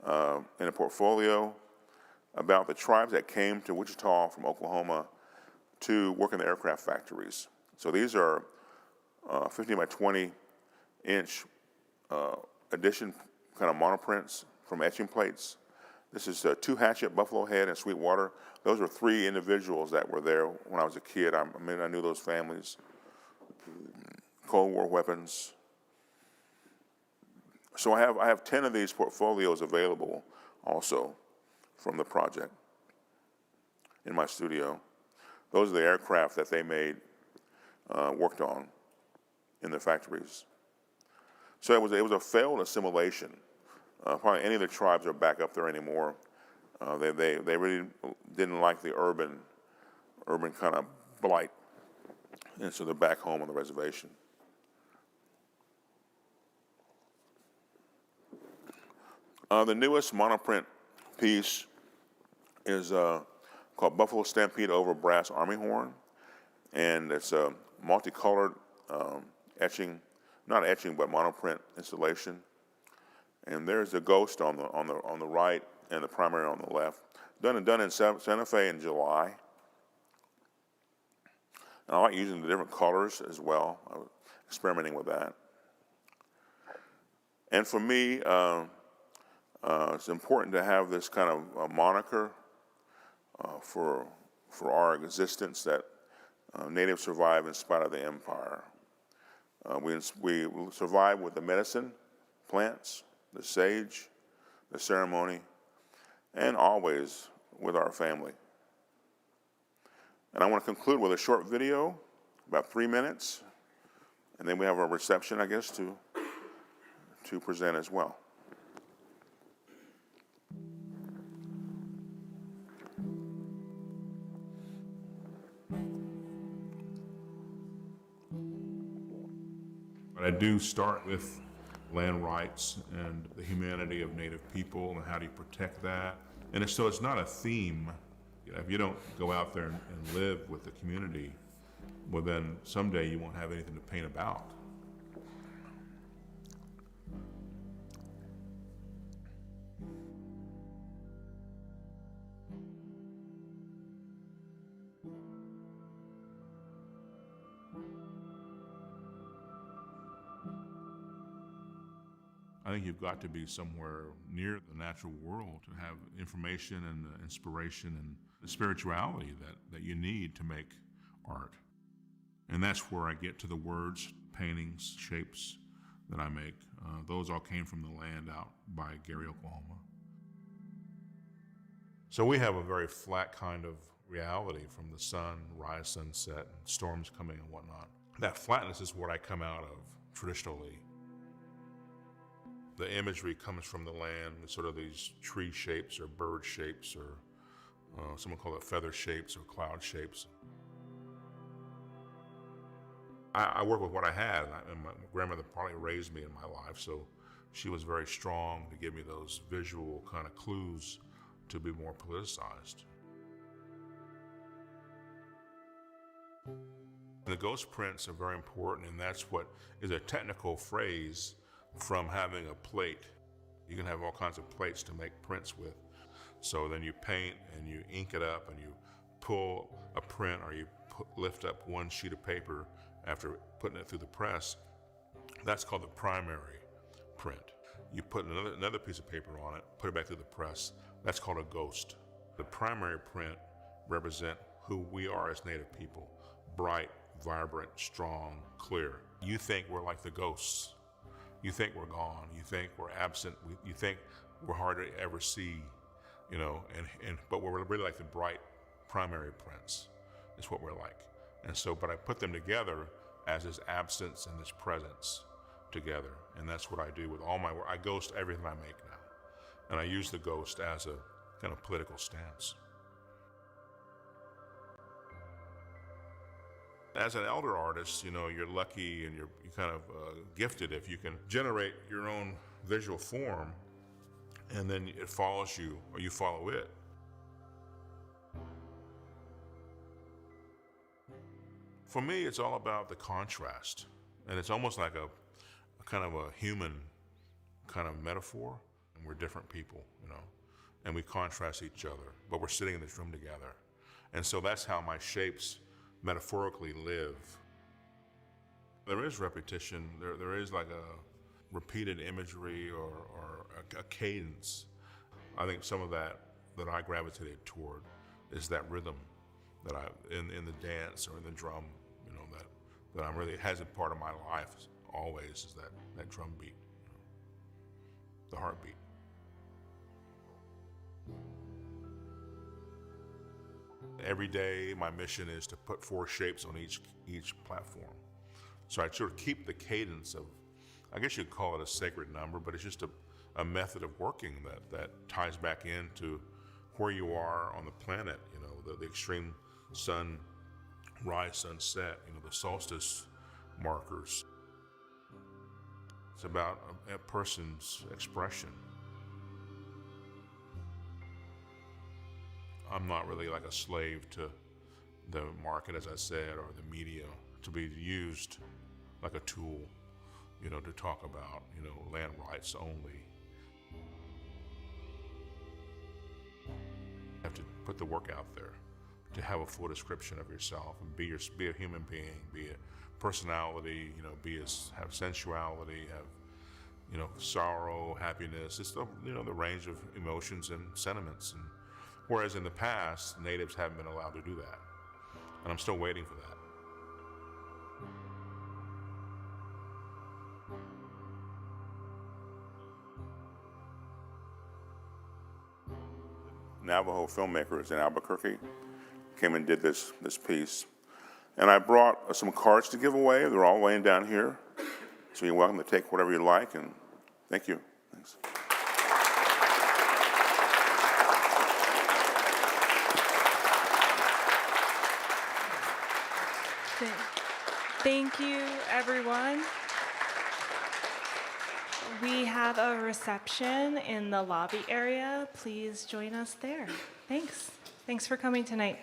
in a portfolio about the tribes that came to Wichita from Oklahoma to work in the aircraft factories. So these are 15 by 20 inch edition kind of monoprints from etching plates. This is 2 Hatchet, Buffalo Head, and Sweetwater. Those were 3 individuals that were there when I was a kid. I knew those families. Cold War weapons. So I have 10 of these portfolios available also from the project in my studio. Those are the aircraft that they made, worked on in the factories. So it was a failed assimilation. Probably any of the tribes are back up there anymore. They really didn't like the urban kind of blight, and so they're back home on the reservation. The newest monoprint piece is called Buffalo Stampede over Brass Army Horn, and it's a multicolored etching, not etching, but monoprint installation. And there's the ghost on the right and the primary on the left. Done in Santa Fe in July. And I like using the different colors as well. I was experimenting with that. And for me, it's important to have this kind of moniker for our existence, that natives survive in spite of the empire. We survive with the medicine plants, the sage, the ceremony, and always with our family. And I want to conclude with a short video, about 3 minutes, and then we have a reception, I guess, to present as well. But I do start with land rights and the humanity of Native people and how do you protect that. And so it's not a theme. If you don't go out there and live with the community, well then someday you won't have anything to paint about. I think you've got to be somewhere near the natural world to have information and the inspiration and the spirituality that you need to make art. And that's where I get to the words, paintings, shapes, that I make. Those all came from the land out by Gary, Oklahoma. So we have a very flat kind of reality from the sun, rise, sunset, and storms coming and whatnot. That flatness is what I come out of traditionally. The imagery comes from the land, sort of these tree shapes or bird shapes, or someone call it feather shapes or cloud shapes. I work with what I had, and my grandmother probably raised me in my life, so she was very strong to give me those visual kind of clues to be more politicized. The ghost prints are very important, and that's what is a technical phrase from having a plate. You can have all kinds of plates to make prints with. So then you paint and you ink it up and you pull a print, or you lift up one sheet of paper after putting it through the press. That's called the primary print. You put another piece of paper on it, put it back through the press. That's called a ghost. The primary print represent who we are as Native people. Bright, vibrant, strong, clear. You think we're like the ghosts. You think we're gone. You think we're absent. You think we're hard to ever see, but we're really like the bright primary prints. Is what we're like. And so, but I put them together as this absence and this presence together. And that's what I do with all my work. I ghost everything I make now. And I use the ghost as a kind of political stance. As an elder artist, you're lucky and you're kind of gifted if you can generate your own visual form, and then it follows you or you follow it. For me, it's all about the contrast, and it's almost like a kind of a human kind of metaphor. And we're different people, and we contrast each other, but we're sitting in this room together. And so that's how my shapes metaphorically live. There is repetition, there is like a repeated imagery or a cadence. I think some of that I gravitated toward is that rhythm that in the dance or in the drum, that I'm really has been part of my life always, is that drum beat, the heartbeat. Every day, my mission is to put 4 shapes on each platform. So I sort of keep the cadence of, I guess you'd call it a sacred number, but it's just a method of working that ties back into where you are on the planet, the extreme sun rise, sunset, the solstice markers. It's about a person's expression. I'm not really like a slave to the market, as I said, or the media, to be used like a tool, to talk about, land rights only. You have to put the work out there to have a full description of yourself and be a human being, be a personality, have sensuality, have, sorrow, happiness. It's the range of emotions and sentiments. And whereas in the past, natives haven't been allowed to do that. And I'm still waiting for that. Navajo filmmakers in Albuquerque came and did this piece. And I brought some cards to give away. They're all laying down here. So you're welcome to take whatever you like, and thank you. Thanks. Thank you, everyone. We have a reception in the lobby area. Please join us there. Thanks. Thanks for coming tonight.